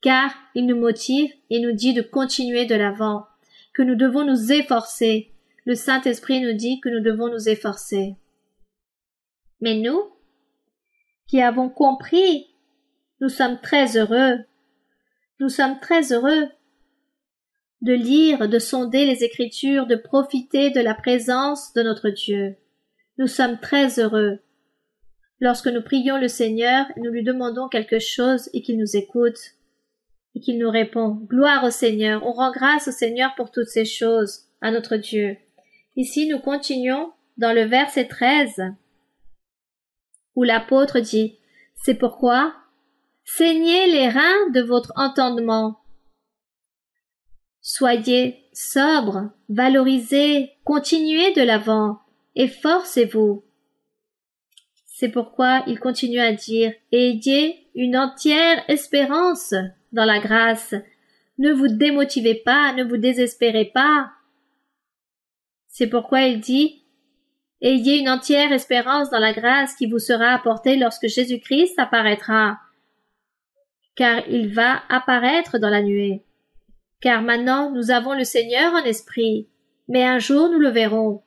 A: car il nous motive et nous dit de continuer de l'avant, que nous devons nous efforcer. Le Saint-Esprit nous dit que nous devons nous efforcer. Mais nous, qui avons compris, nous sommes très heureux. Nous sommes très heureux de lire, de sonder les Écritures, de profiter de la présence de notre Dieu. Nous sommes très heureux lorsque nous prions le Seigneur et nous lui demandons quelque chose et qu'il nous écoute et qu'il nous répond. Gloire au Seigneur, on rend grâce au Seigneur pour toutes ces choses, à notre Dieu. Ici, nous continuons dans le verset 13, où l'apôtre dit « C'est pourquoi, saignez les reins de votre entendement. Soyez sobres, valorisez, continuez de l'avant, efforcez-vous. » C'est pourquoi il continue à dire « Ayez une entière espérance dans la grâce. Ne vous démotivez pas, ne vous désespérez pas. » C'est pourquoi il dit « Ayez une entière espérance dans la grâce qui vous sera apportée lorsque Jésus-Christ apparaîtra. » Car il va apparaître dans la nuée. Car maintenant nous avons le Seigneur en esprit, mais un jour nous le verrons,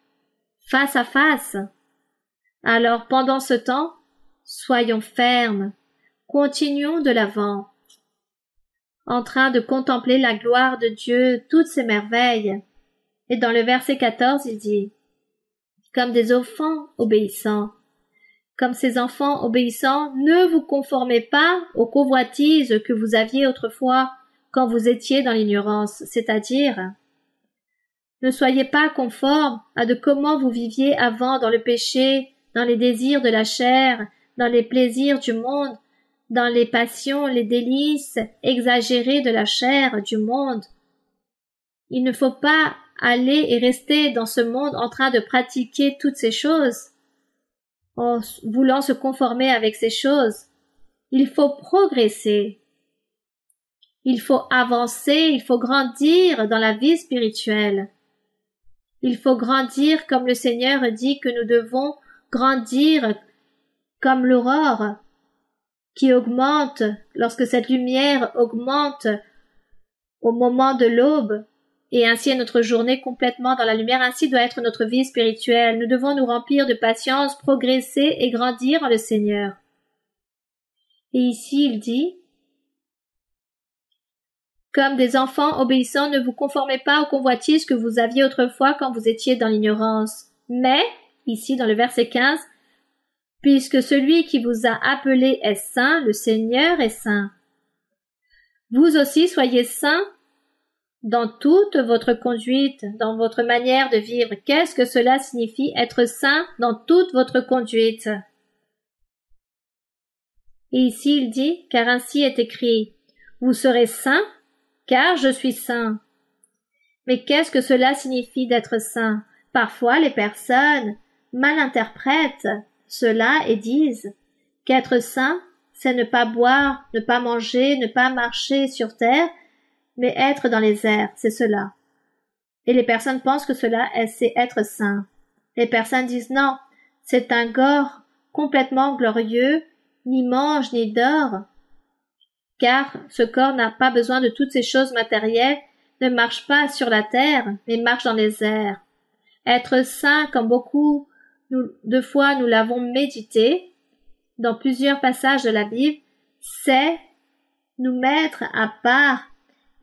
A: face à face. Alors pendant ce temps, soyons fermes, continuons de l'avant, en train de contempler la gloire de Dieu, toutes ses merveilles. Et dans le verset 14, il dit « Comme des enfants obéissants, comme ces enfants obéissants, ne vous conformez pas aux convoitises que vous aviez autrefois quand vous étiez dans l'ignorance, c'est-à-dire ne soyez pas conformes à de comment vous viviez avant dans le péché, dans les désirs de la chair, dans les plaisirs du monde, dans les passions, les délices exagérées de la chair du monde. Il ne faut pas aller et rester dans ce monde en train de pratiquer toutes ces choses, en voulant se conformer avec ces choses. Il faut progresser. Il faut avancer, il faut grandir dans la vie spirituelle. Il faut grandir comme le Seigneur dit que nous devons grandir comme l'aurore qui augmente lorsque cette lumière augmente au moment de l'aube, et ainsi est notre journée complètement dans la lumière. Ainsi doit être notre vie spirituelle. Nous devons nous remplir de patience, progresser et grandir en le Seigneur. Et ici il dit « Comme des enfants obéissants, ne vous conformez pas aux convoitises que vous aviez autrefois quand vous étiez dans l'ignorance. Mais, ici dans le verset 15, puisque celui qui vous a appelé est saint, le Seigneur est saint. Vous aussi soyez saints dans toute votre conduite, dans votre manière de vivre. » Qu'est-ce que cela signifie être saint dans toute votre conduite? Et ici il dit, car ainsi est écrit, vous serez saints, car je suis saint. Mais qu'est-ce que cela signifie d'être saint? Parfois les personnes mal interprètent cela et disent qu'être saint, c'est ne pas boire, ne pas manger, ne pas marcher sur terre, mais être dans les airs, c'est cela. Et les personnes pensent que cela, c'est être saint. Les personnes disent non, c'est un corps complètement glorieux, ni mange ni dort, car ce corps n'a pas besoin de toutes ces choses matérielles, ne marche pas sur la terre, mais marche dans les airs. Être saint, comme beaucoup de fois nous l'avons médité, dans plusieurs passages de la Bible, c'est nous mettre à part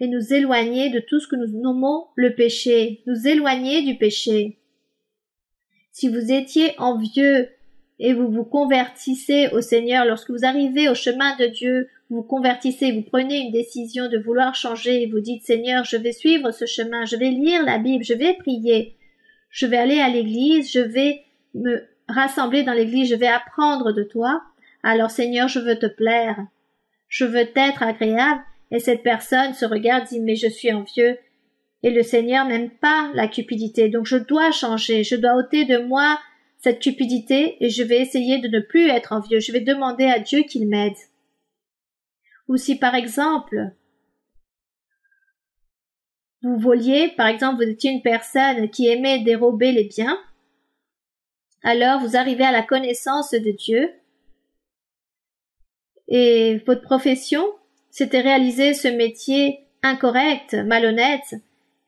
A: et nous éloigner de tout ce que nous nommons le péché, nous éloigner du péché. Si vous étiez envieux et vous vous convertissez au Seigneur, lorsque vous arrivez au chemin de Dieu, vous vous convertissez, vous prenez une décision de vouloir changer et vous dites Seigneur, je vais suivre ce chemin, je vais lire la Bible, je vais prier, je vais aller à l'église, je vais me rassembler dans l'église, je vais apprendre de toi. Alors Seigneur, je veux te plaire, je veux t'être agréable. Et cette personne se regarde, dit mais je suis envieux. Et le Seigneur n'aime pas la cupidité, donc je dois changer, je dois ôter de moi cette cupidité et je vais essayer de ne plus être envieux, je vais demander à Dieu qu'il m'aide. Ou si par exemple, vous voliez, par exemple vous étiez une personne qui aimait dérober les biens, alors vous arrivez à la connaissance de Dieu et votre profession, c'était réaliser ce métier incorrect, malhonnête,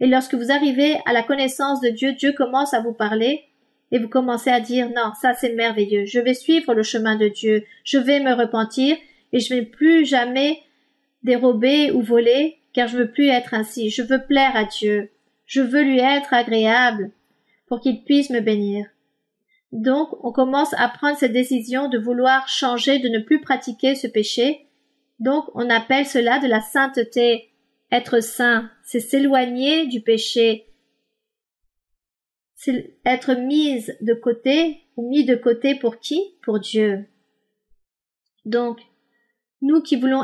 A: et lorsque vous arrivez à la connaissance de Dieu, Dieu commence à vous parler et vous commencez à dire non, ça c'est merveilleux, je vais suivre le chemin de Dieu, je vais me repentir et je ne vais plus jamais dérober ou voler car je veux plus être ainsi, je veux plaire à Dieu, je veux lui être agréable pour qu'il puisse me bénir. Donc on commence à prendre cette décision de vouloir changer, de ne plus pratiquer ce péché. Donc on appelle cela de la sainteté. Être saint, c'est s'éloigner du péché, c'est être mise de côté ou mis de côté pour qui? Pour Dieu. Donc, nous qui voulons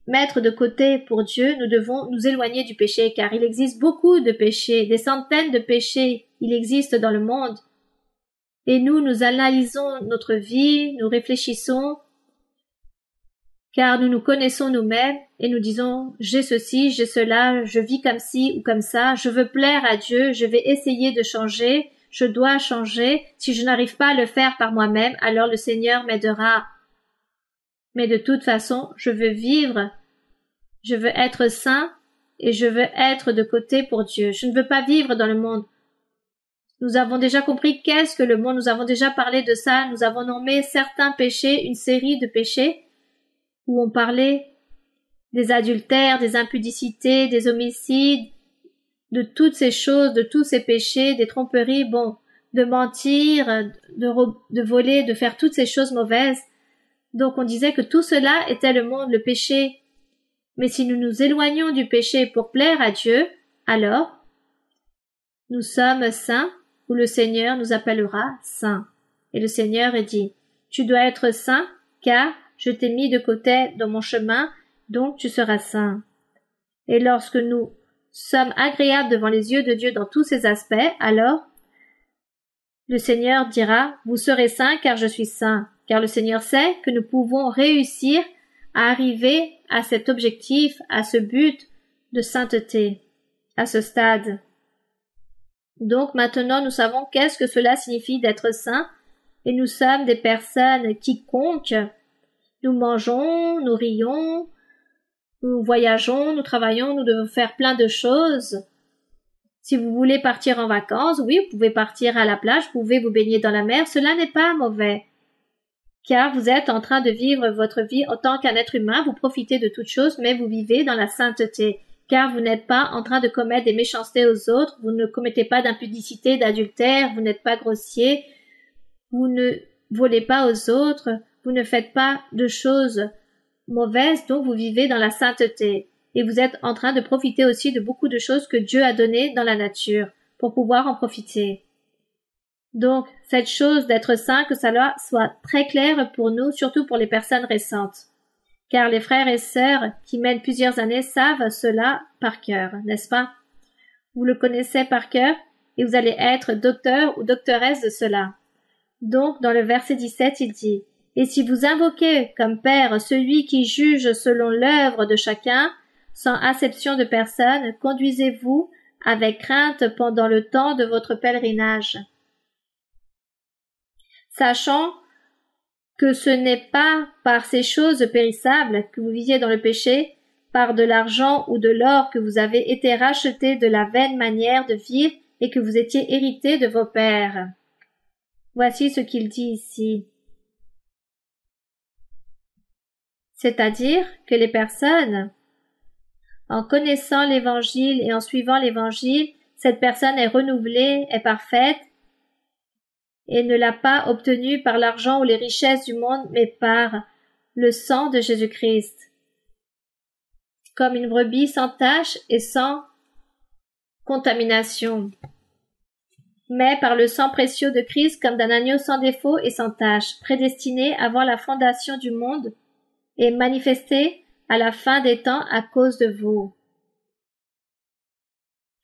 A: mettre de côté pour Dieu, nous devons nous éloigner du péché, car il existe beaucoup de péchés, des centaines de péchés, il existe dans le monde. Et nous analysons notre vie, nous réfléchissons, car nous nous connaissons nous-mêmes et nous disons j'ai ceci, j'ai cela, je vis comme ci ou comme ça, je veux plaire à Dieu, je vais essayer de changer, je dois changer, si je n'arrive pas à le faire par moi-même, alors le Seigneur m'aidera. Mais de toute façon, je veux vivre, je veux être saint et je veux être de côté pour Dieu. Je ne veux pas vivre dans le monde. Nous avons déjà compris qu'est-ce que le monde, nous avons déjà parlé de ça, nous avons nommé certains péchés, une série de péchés, où on parlait des adultères, des impudicités, des homicides, de toutes ces choses, de tous ces péchés, des tromperies, de mentir, de voler, de faire toutes ces choses mauvaises. Donc on disait que tout cela était le monde, le péché. Mais si nous nous éloignons du péché pour plaire à Dieu, alors nous sommes saints, ou le Seigneur nous appellera saints. Et le Seigneur dit, tu dois être saint, car je t'ai mis de côté dans mon chemin, donc tu seras saint. Et lorsque nous sommes agréables devant les yeux de Dieu dans tous ces aspects, alors le Seigneur dira, vous serez saints car je suis saint, car le Seigneur sait que nous pouvons réussir à arriver à cet objectif, à ce but de sainteté, à ce stade. Donc maintenant nous savons qu'est-ce que cela signifie d'être saint, et nous sommes des personnes qui comptent. Nous mangeons, nous rions, nous voyageons, nous travaillons, nous devons faire plein de choses. Si vous voulez partir en vacances, oui, vous pouvez partir à la plage, vous pouvez vous baigner dans la mer, cela n'est pas mauvais. Car vous êtes en train de vivre votre vie en tant qu'un être humain, vous profitez de toutes choses, mais vous vivez dans la sainteté. Car vous n'êtes pas en train de commettre des méchancetés aux autres, vous ne commettez pas d'impudicité, d'adultère, vous n'êtes pas grossier, vous ne volez pas aux autres, vous ne faites pas de choses mauvaises, donc vous vivez dans la sainteté. Et vous êtes en train de profiter aussi de beaucoup de choses que Dieu a données dans la nature, pour pouvoir en profiter. Donc, cette chose d'être saint, que ça soit très clair pour nous, surtout pour les personnes récentes. Car les frères et sœurs qui mènent plusieurs années savent cela par cœur, n'est-ce pas? Vous le connaissez par cœur et vous allez être docteur ou doctoresse de cela. Donc, dans le verset 17, il dit « Et si vous invoquez comme Père celui qui juge selon l'œuvre de chacun, sans acception de personne, conduisez-vous avec crainte pendant le temps de votre pèlerinage. » Sachant que ce n'est pas par ces choses périssables que vous viviez dans le péché, par de l'argent ou de l'or que vous avez été rachetés de la vaine manière de vivre et que vous étiez hérités de vos pères. Voici ce qu'il dit ici. C'est-à-dire que les personnes, en connaissant l'Évangile et en suivant l'Évangile, cette personne est renouvelée, est parfaite, et ne l'a pas obtenue par l'argent ou les richesses du monde, mais par le sang de Jésus-Christ. Comme une brebis sans tache et sans contamination, mais par le sang précieux de Christ comme d'un agneau sans défaut et sans tache, prédestiné avant la fondation du monde et manifesté à la fin des temps à cause de vous.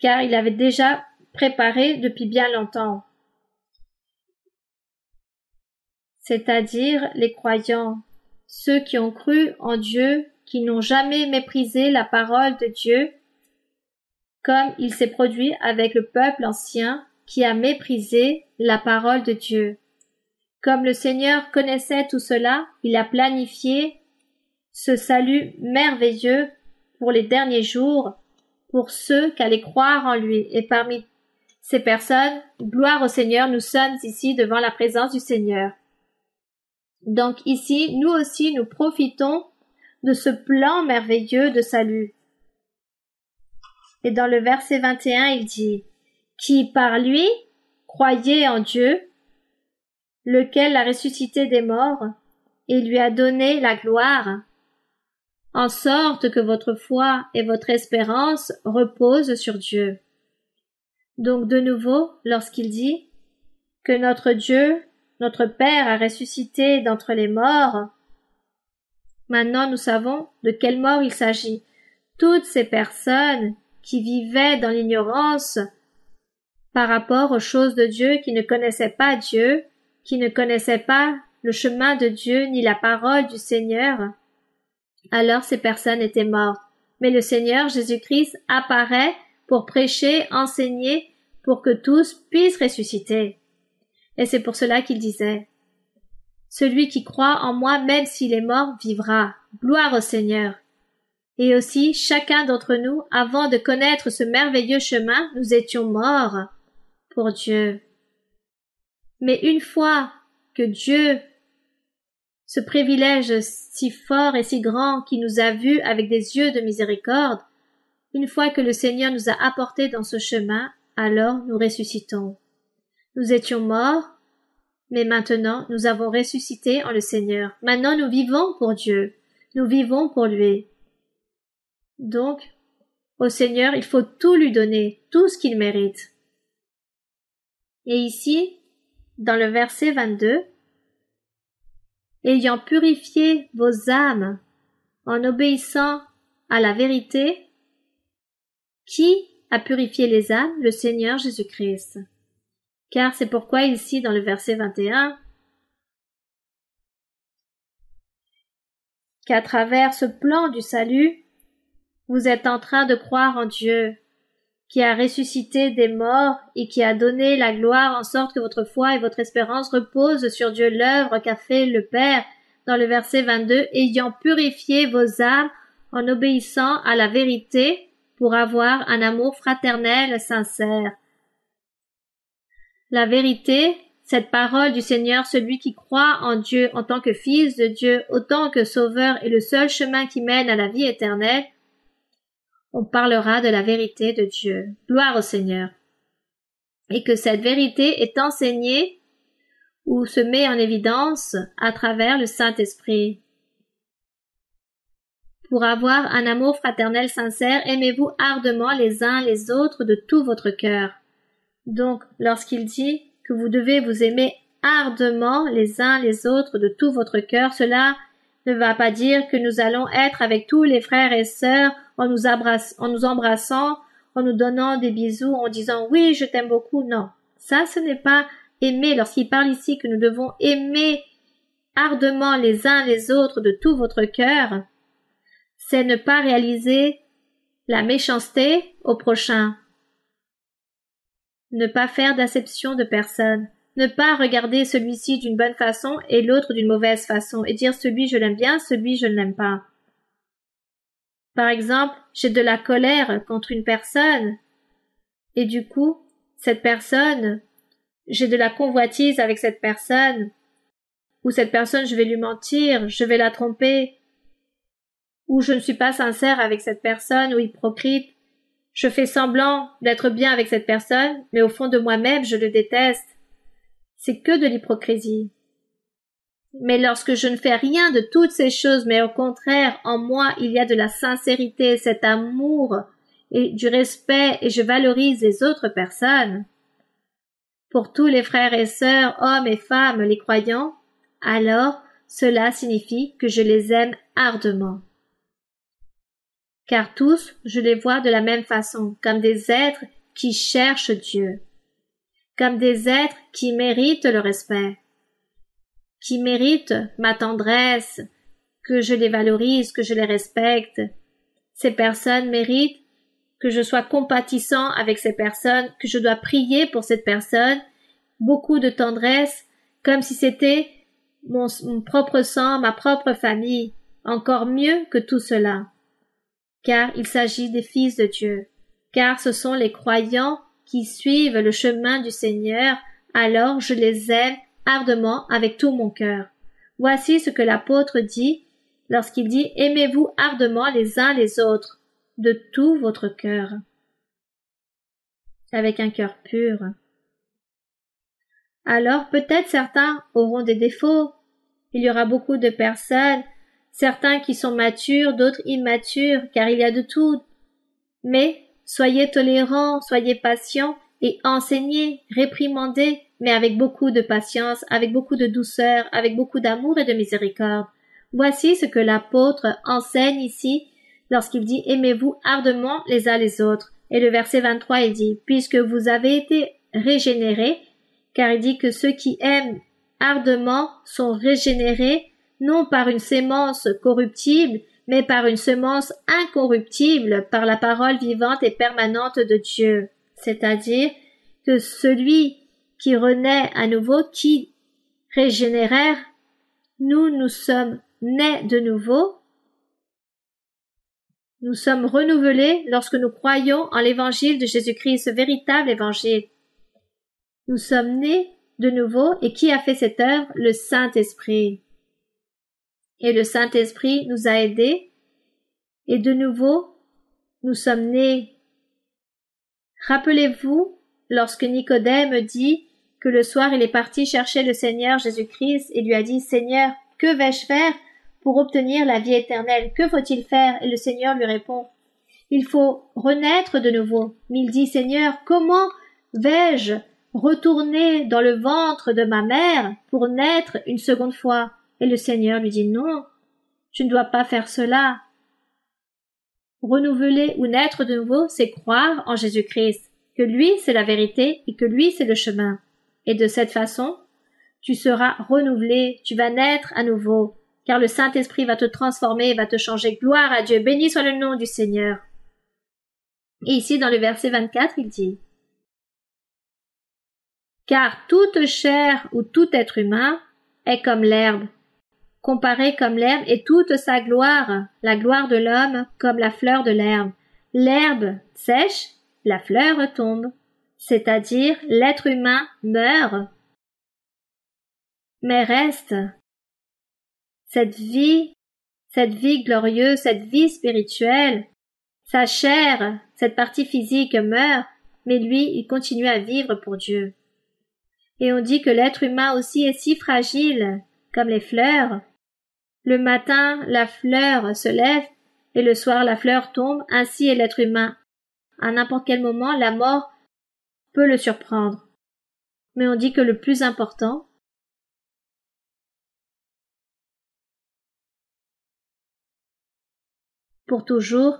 A: Car il avait déjà préparé depuis bien longtemps. C'est-à-dire les croyants, ceux qui ont cru en Dieu, qui n'ont jamais méprisé la parole de Dieu, comme il s'est produit avec le peuple ancien qui a méprisé la parole de Dieu. Comme le Seigneur connaissait tout cela, il a planifié ce salut merveilleux pour les derniers jours, pour ceux qui allaient croire en lui. Et parmi ces personnes, gloire au Seigneur, nous sommes ici devant la présence du Seigneur. Donc ici, nous aussi, nous profitons de ce plan merveilleux de salut. Et dans le verset 21, il dit « Qui par lui croyait en Dieu, lequel l'a ressuscité des morts, et lui a donné la gloire, en sorte que votre foi et votre espérance reposent sur Dieu. » Donc de nouveau, lorsqu'il dit que notre Dieu, notre Père a ressuscité d'entre les morts, maintenant nous savons de quelle mort il s'agit. Toutes ces personnes qui vivaient dans l'ignorance par rapport aux choses de Dieu, qui ne connaissaient pas Dieu, qui ne connaissaient pas le chemin de Dieu ni la parole du Seigneur, alors ces personnes étaient mortes. Mais le Seigneur Jésus-Christ apparaît pour prêcher, enseigner, pour que tous puissent ressusciter. Et c'est pour cela qu'il disait « Celui qui croit en moi, même s'il est mort, vivra. Gloire au Seigneur. » Et aussi, chacun d'entre nous, avant de connaître ce merveilleux chemin, nous étions morts pour Dieu. Mais une fois que Dieu, ce privilège si fort et si grand qui nous a vus avec des yeux de miséricorde, une fois que le Seigneur nous a apportés dans ce chemin, alors nous ressuscitons. Nous étions morts, mais maintenant nous avons ressuscité en le Seigneur. Maintenant nous vivons pour Dieu, nous vivons pour lui. Donc, au Seigneur, il faut tout lui donner, tout ce qu'il mérite. Et ici, dans le verset 22, ayant purifié vos âmes en obéissant à la vérité, qui a purifié les âmes? Le Seigneur Jésus-Christ. Car c'est pourquoi ici, dans le verset 21, qu'à travers ce plan du salut, vous êtes en train de croire en Dieu, qui a ressuscité des morts et qui a donné la gloire en sorte que votre foi et votre espérance reposent sur Dieu, l'œuvre qu'a fait le Père, dans le verset 22, ayant purifié vos âmes en obéissant à la vérité pour avoir un amour fraternel sincère. La vérité, cette parole du Seigneur, celui qui croit en Dieu en tant que fils de Dieu, autant que sauveur et le seul chemin qui mène à la vie éternelle, on parlera de la vérité de Dieu. Gloire au Seigneur. Et que cette vérité est enseignée ou se met en évidence à travers le Saint-Esprit. Pour avoir un amour fraternel sincère, aimez-vous ardemment les uns les autres de tout votre cœur. Donc, lorsqu'il dit que vous devez vous aimer ardemment les uns les autres de tout votre cœur, cela ne va pas dire que nous allons être avec tous les frères et sœurs en nous embrassant, en nous donnant des bisous, en disant « oui, je t'aime beaucoup ». Non, ça ce n'est pas aimer. Lorsqu'il parle ici que nous devons aimer ardemment les uns les autres de tout votre cœur, c'est ne pas réaliser la méchanceté au prochain. Ne pas faire d'acception de personne. Ne pas regarder celui-ci d'une bonne façon et l'autre d'une mauvaise façon et dire celui je l'aime bien, celui je ne l'aime pas. Par exemple, j'ai de la colère contre une personne et du coup, cette personne, j'ai de la convoitise avec cette personne ou cette personne je vais lui mentir, je vais la tromper. ou je ne suis pas sincère avec cette personne ou hypocrite. Je fais semblant d'être bien avec cette personne, mais au fond de moi-même, je le déteste. C'est que de l'hypocrisie. Mais lorsque je ne fais rien de toutes ces choses, mais au contraire, en moi, il y a de la sincérité, cet amour et du respect, et je valorise les autres personnes. Pour tous les frères et sœurs, hommes et femmes, les croyants, alors cela signifie que je les aime ardemment. Car tous, je les vois de la même façon, comme des êtres qui cherchent Dieu, comme des êtres qui méritent le respect, qui méritent ma tendresse, que je les valorise, que je les respecte. Ces personnes méritent que je sois compatissant avec ces personnes, que je dois prier pour cette personne, beaucoup de tendresse, comme si c'était mon propre sang, ma propre famille, encore mieux que tout cela. Car il s'agit des fils de Dieu, car ce sont les croyants qui suivent le chemin du Seigneur, alors je les aime ardemment avec tout mon cœur. Voici ce que l'apôtre dit lorsqu'il dit « Aimez-vous ardemment les uns les autres, de tout votre cœur. » Avec un cœur pur. Alors peut-être certains auront des défauts. Il y aura beaucoup de personnes, certains qui sont matures, d'autres immatures, car il y a de tout. Mais soyez tolérants, soyez patients et enseignez, réprimandez, mais avec beaucoup de patience, avec beaucoup de douceur, avec beaucoup d'amour et de miséricorde. Voici ce que l'apôtre enseigne ici lorsqu'il dit « Aimez-vous ardemment les uns les autres ». Et le verset 23, il dit « Puisque vous avez été régénérés », car il dit que ceux qui aiment ardemment sont régénérés, non par une sémence corruptible, mais par une semence incorruptible, par la parole vivante et permanente de Dieu. C'est-à-dire que celui qui renaît à nouveau, qui régénère, nous sommes nés de nouveau, nous sommes renouvelés lorsque nous croyons en l'évangile de Jésus-Christ, ce véritable évangile. Nous sommes nés de nouveau, et qui a fait cette œuvre? Le Saint-Esprit. Et le Saint-Esprit nous a aidés, et de nouveau, nous sommes nés. Rappelez-vous, lorsque Nicodème dit que le soir il est parti chercher le Seigneur Jésus-Christ et lui a dit « Seigneur, que vais-je faire pour obtenir la vie éternelle? Que faut-il faire ?» Et le Seigneur lui répond « Il faut renaître de nouveau. » Mais il dit « Seigneur, comment vais-je retourner dans le ventre de ma mère pour naître une seconde fois? » Et le Seigneur lui dit « Non, tu ne dois pas faire cela. » Renouveler ou naître de nouveau, c'est croire en Jésus-Christ, que lui c'est la vérité et que lui c'est le chemin. Et de cette façon, tu seras renouvelé, tu vas naître à nouveau, car le Saint-Esprit va te transformer et va te changer. Gloire à Dieu, béni soit le nom du Seigneur. Et ici dans le verset 24, il dit « Car toute chair ou tout être humain est comme l'herbe, comparé comme l'herbe et toute sa gloire, la gloire de l'homme comme la fleur de l'herbe. L'herbe sèche, la fleur tombe, c'est-à-dire l'être humain meurt, mais reste. Cette vie glorieuse, cette vie spirituelle, sa chair, cette partie physique meurt, mais lui, il continue à vivre pour Dieu. Et on dit que l'être humain aussi est si fragile, comme les fleurs. Le matin, la fleur se lève, et le soir, la fleur tombe, ainsi est l'être humain. À n'importe quel moment, la mort peut le surprendre. Mais on dit que le plus important, pour toujours,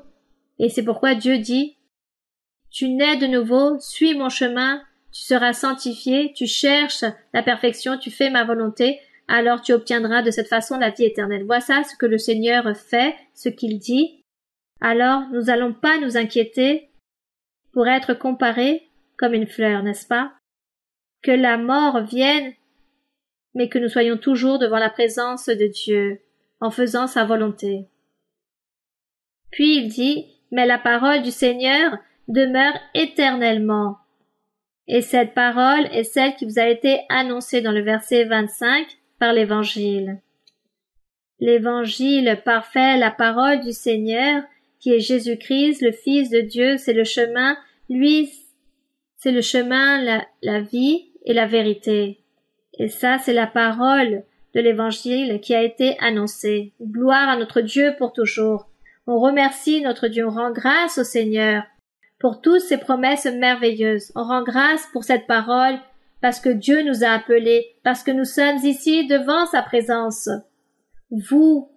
A: et c'est pourquoi Dieu dit « Tu nais de nouveau, suis mon chemin, tu seras sanctifié, tu cherches la perfection, tu fais ma volonté, alors tu obtiendras de cette façon la vie éternelle. » Voilà ce que le Seigneur fait, ce qu'il dit. Alors nous n'allons pas nous inquiéter pour être comparés comme une fleur, n'est-ce pas? Que la mort vienne, mais que nous soyons toujours devant la présence de Dieu, en faisant sa volonté. Puis il dit « Mais la parole du Seigneur demeure éternellement. » Et cette parole est celle qui vous a été annoncée dans le verset 25 par l'Évangile. L'évangile parfait, la parole du Seigneur, qui est Jésus-Christ, le Fils de Dieu, c'est le chemin, lui, c'est le chemin, la vie et la vérité. Et ça, c'est la parole de l'évangile qui a été annoncée. Gloire à notre Dieu pour toujours. On remercie notre Dieu, on rend grâce au Seigneur pour toutes ces promesses merveilleuses. On rend grâce pour cette parole parce que Dieu nous a appelés, parce que nous sommes ici devant sa présence. Vous,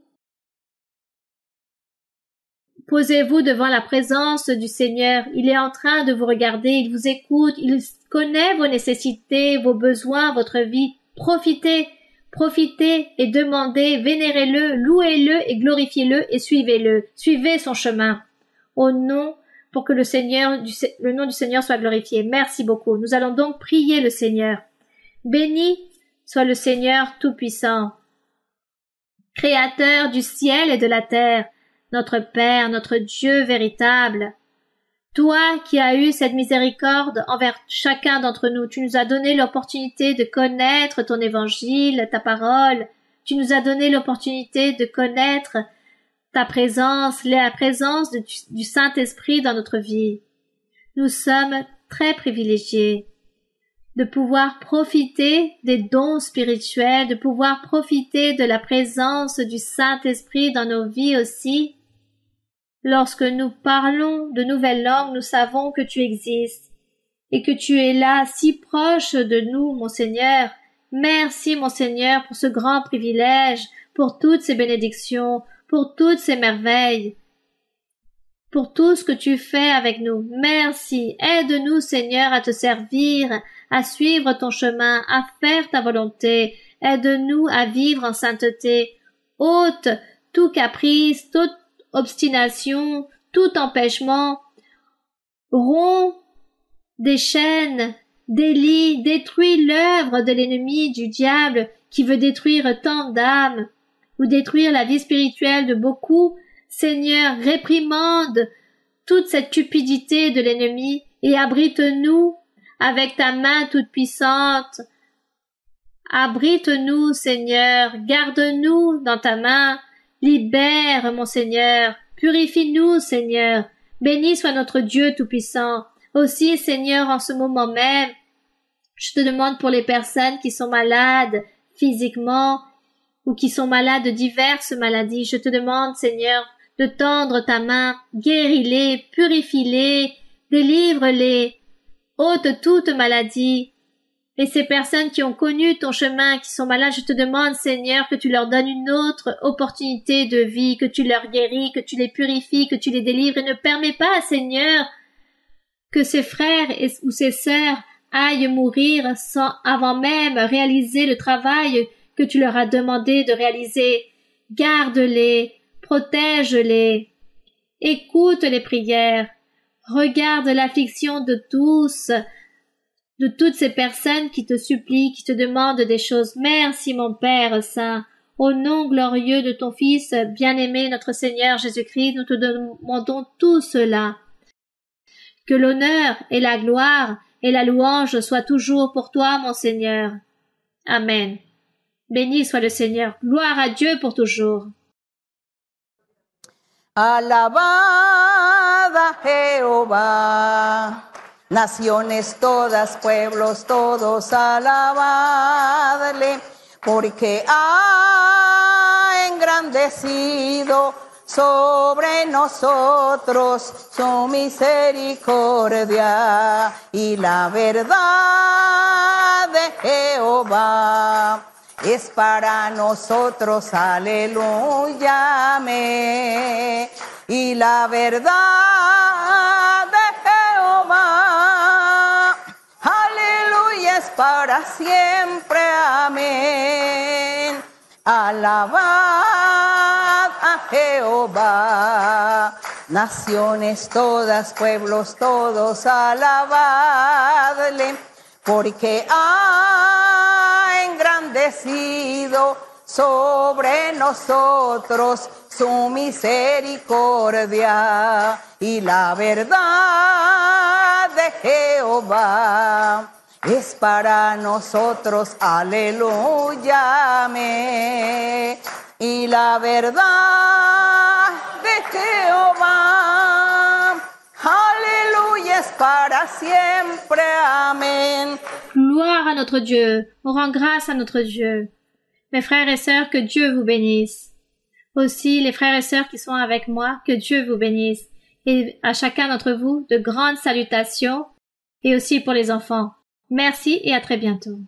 A: posez-vous devant la présence du Seigneur. Il est en train de vous regarder, il vous écoute, il connaît vos nécessités, vos besoins, votre vie. Profitez, profitez et demandez, vénérez-le, louez-le et glorifiez-le et suivez-le. Suivez son chemin. Au nom, pour que le nom du Seigneur soit glorifié. Merci beaucoup. Nous allons donc prier le Seigneur. Béni soit le Seigneur Tout-Puissant, Créateur du ciel et de la terre, notre Père, notre Dieu véritable. Toi qui as eu cette miséricorde envers chacun d'entre nous, tu nous as donné l'opportunité de connaître ton évangile, ta parole. Tu nous as donné l'opportunité de connaître ta présence, la présence du Saint-Esprit dans notre vie. Nous sommes très privilégiés de pouvoir profiter des dons spirituels, de pouvoir profiter de la présence du Saint-Esprit dans nos vies aussi. Lorsque nous parlons de nouvelles langues, nous savons que tu existes et que tu es là, si proche de nous, mon Seigneur. Merci, mon Seigneur, pour ce grand privilège, pour toutes ces bénédictions, pour toutes ces merveilles, pour tout ce que tu fais avec nous. Merci. Aide-nous, Seigneur, à te servir, à suivre ton chemin, à faire ta volonté. Aide-nous à vivre en sainteté. Ôte tout caprice, toute obstination, tout empêchement. Romps des chaînes, des lits, détruis l'œuvre de l'ennemi, du diable, qui veut détruire tant d'âmes, ou détruire la vie spirituelle de beaucoup. Seigneur, réprimande toute cette cupidité de l'ennemi et abrite-nous avec ta main toute puissante. Abrite-nous, Seigneur, garde-nous dans ta main, libère, mon Seigneur, purifie-nous, Seigneur, béni soit notre Dieu tout-puissant. Aussi, Seigneur, en ce moment même, je te demande pour les personnes qui sont malades physiquement ou qui sont malades de diverses maladies, je te demande, Seigneur, de tendre ta main, guéris-les, purifie-les, délivre-les, ôte toute maladie. Et ces personnes qui ont connu ton chemin, qui sont malades, je te demande, Seigneur, que tu leur donnes une autre opportunité de vie, que tu leur guéris, que tu les purifies, que tu les délivres, et ne permets pas, Seigneur, que ces frères ou ces sœurs aillent mourir sans avant même réaliser le travail que tu leur as demandé de réaliser. Garde-les, protège-les, écoute les prières, regarde l'affliction de tous, de toutes ces personnes qui te supplient, qui te demandent des choses. Merci, mon Père Saint. Au nom glorieux de ton Fils bien-aimé, notre Seigneur Jésus-Christ, nous te demandons tout cela. Que l'honneur et la gloire et la louange soient toujours pour toi, mon Seigneur. Amen. Béni soit le Seigneur. Gloire à Dieu pour toujours.
B: Alabad a Jehová, naciones todas, pueblos todos, alabadle, porque ha engrandecido sobre nosotros su misericordia y la verdad de Jehová es para nosotros, aleluya, amén. Y la verdad de Jehová, aleluya, es para siempre, amén. Alabad a Jehová, naciones todas, pueblos todos, alabadle, porque ha engrandecido sobre nosotros su misericordia y la verdad de Jehová es para nosotros, aleluya, amén. y la verdad de Jehová. Aleluya es para siempre. Amén.
A: Gloire à notre Dieu. On rend grâce à notre Dieu. Mes frères et sœurs, que Dieu vous bénisse. Aussi, les frères et sœurs qui sont avec moi, que Dieu vous bénisse. Et à chacun d'entre vous, de grandes salutations. Et aussi pour les enfants. Merci et à très bientôt.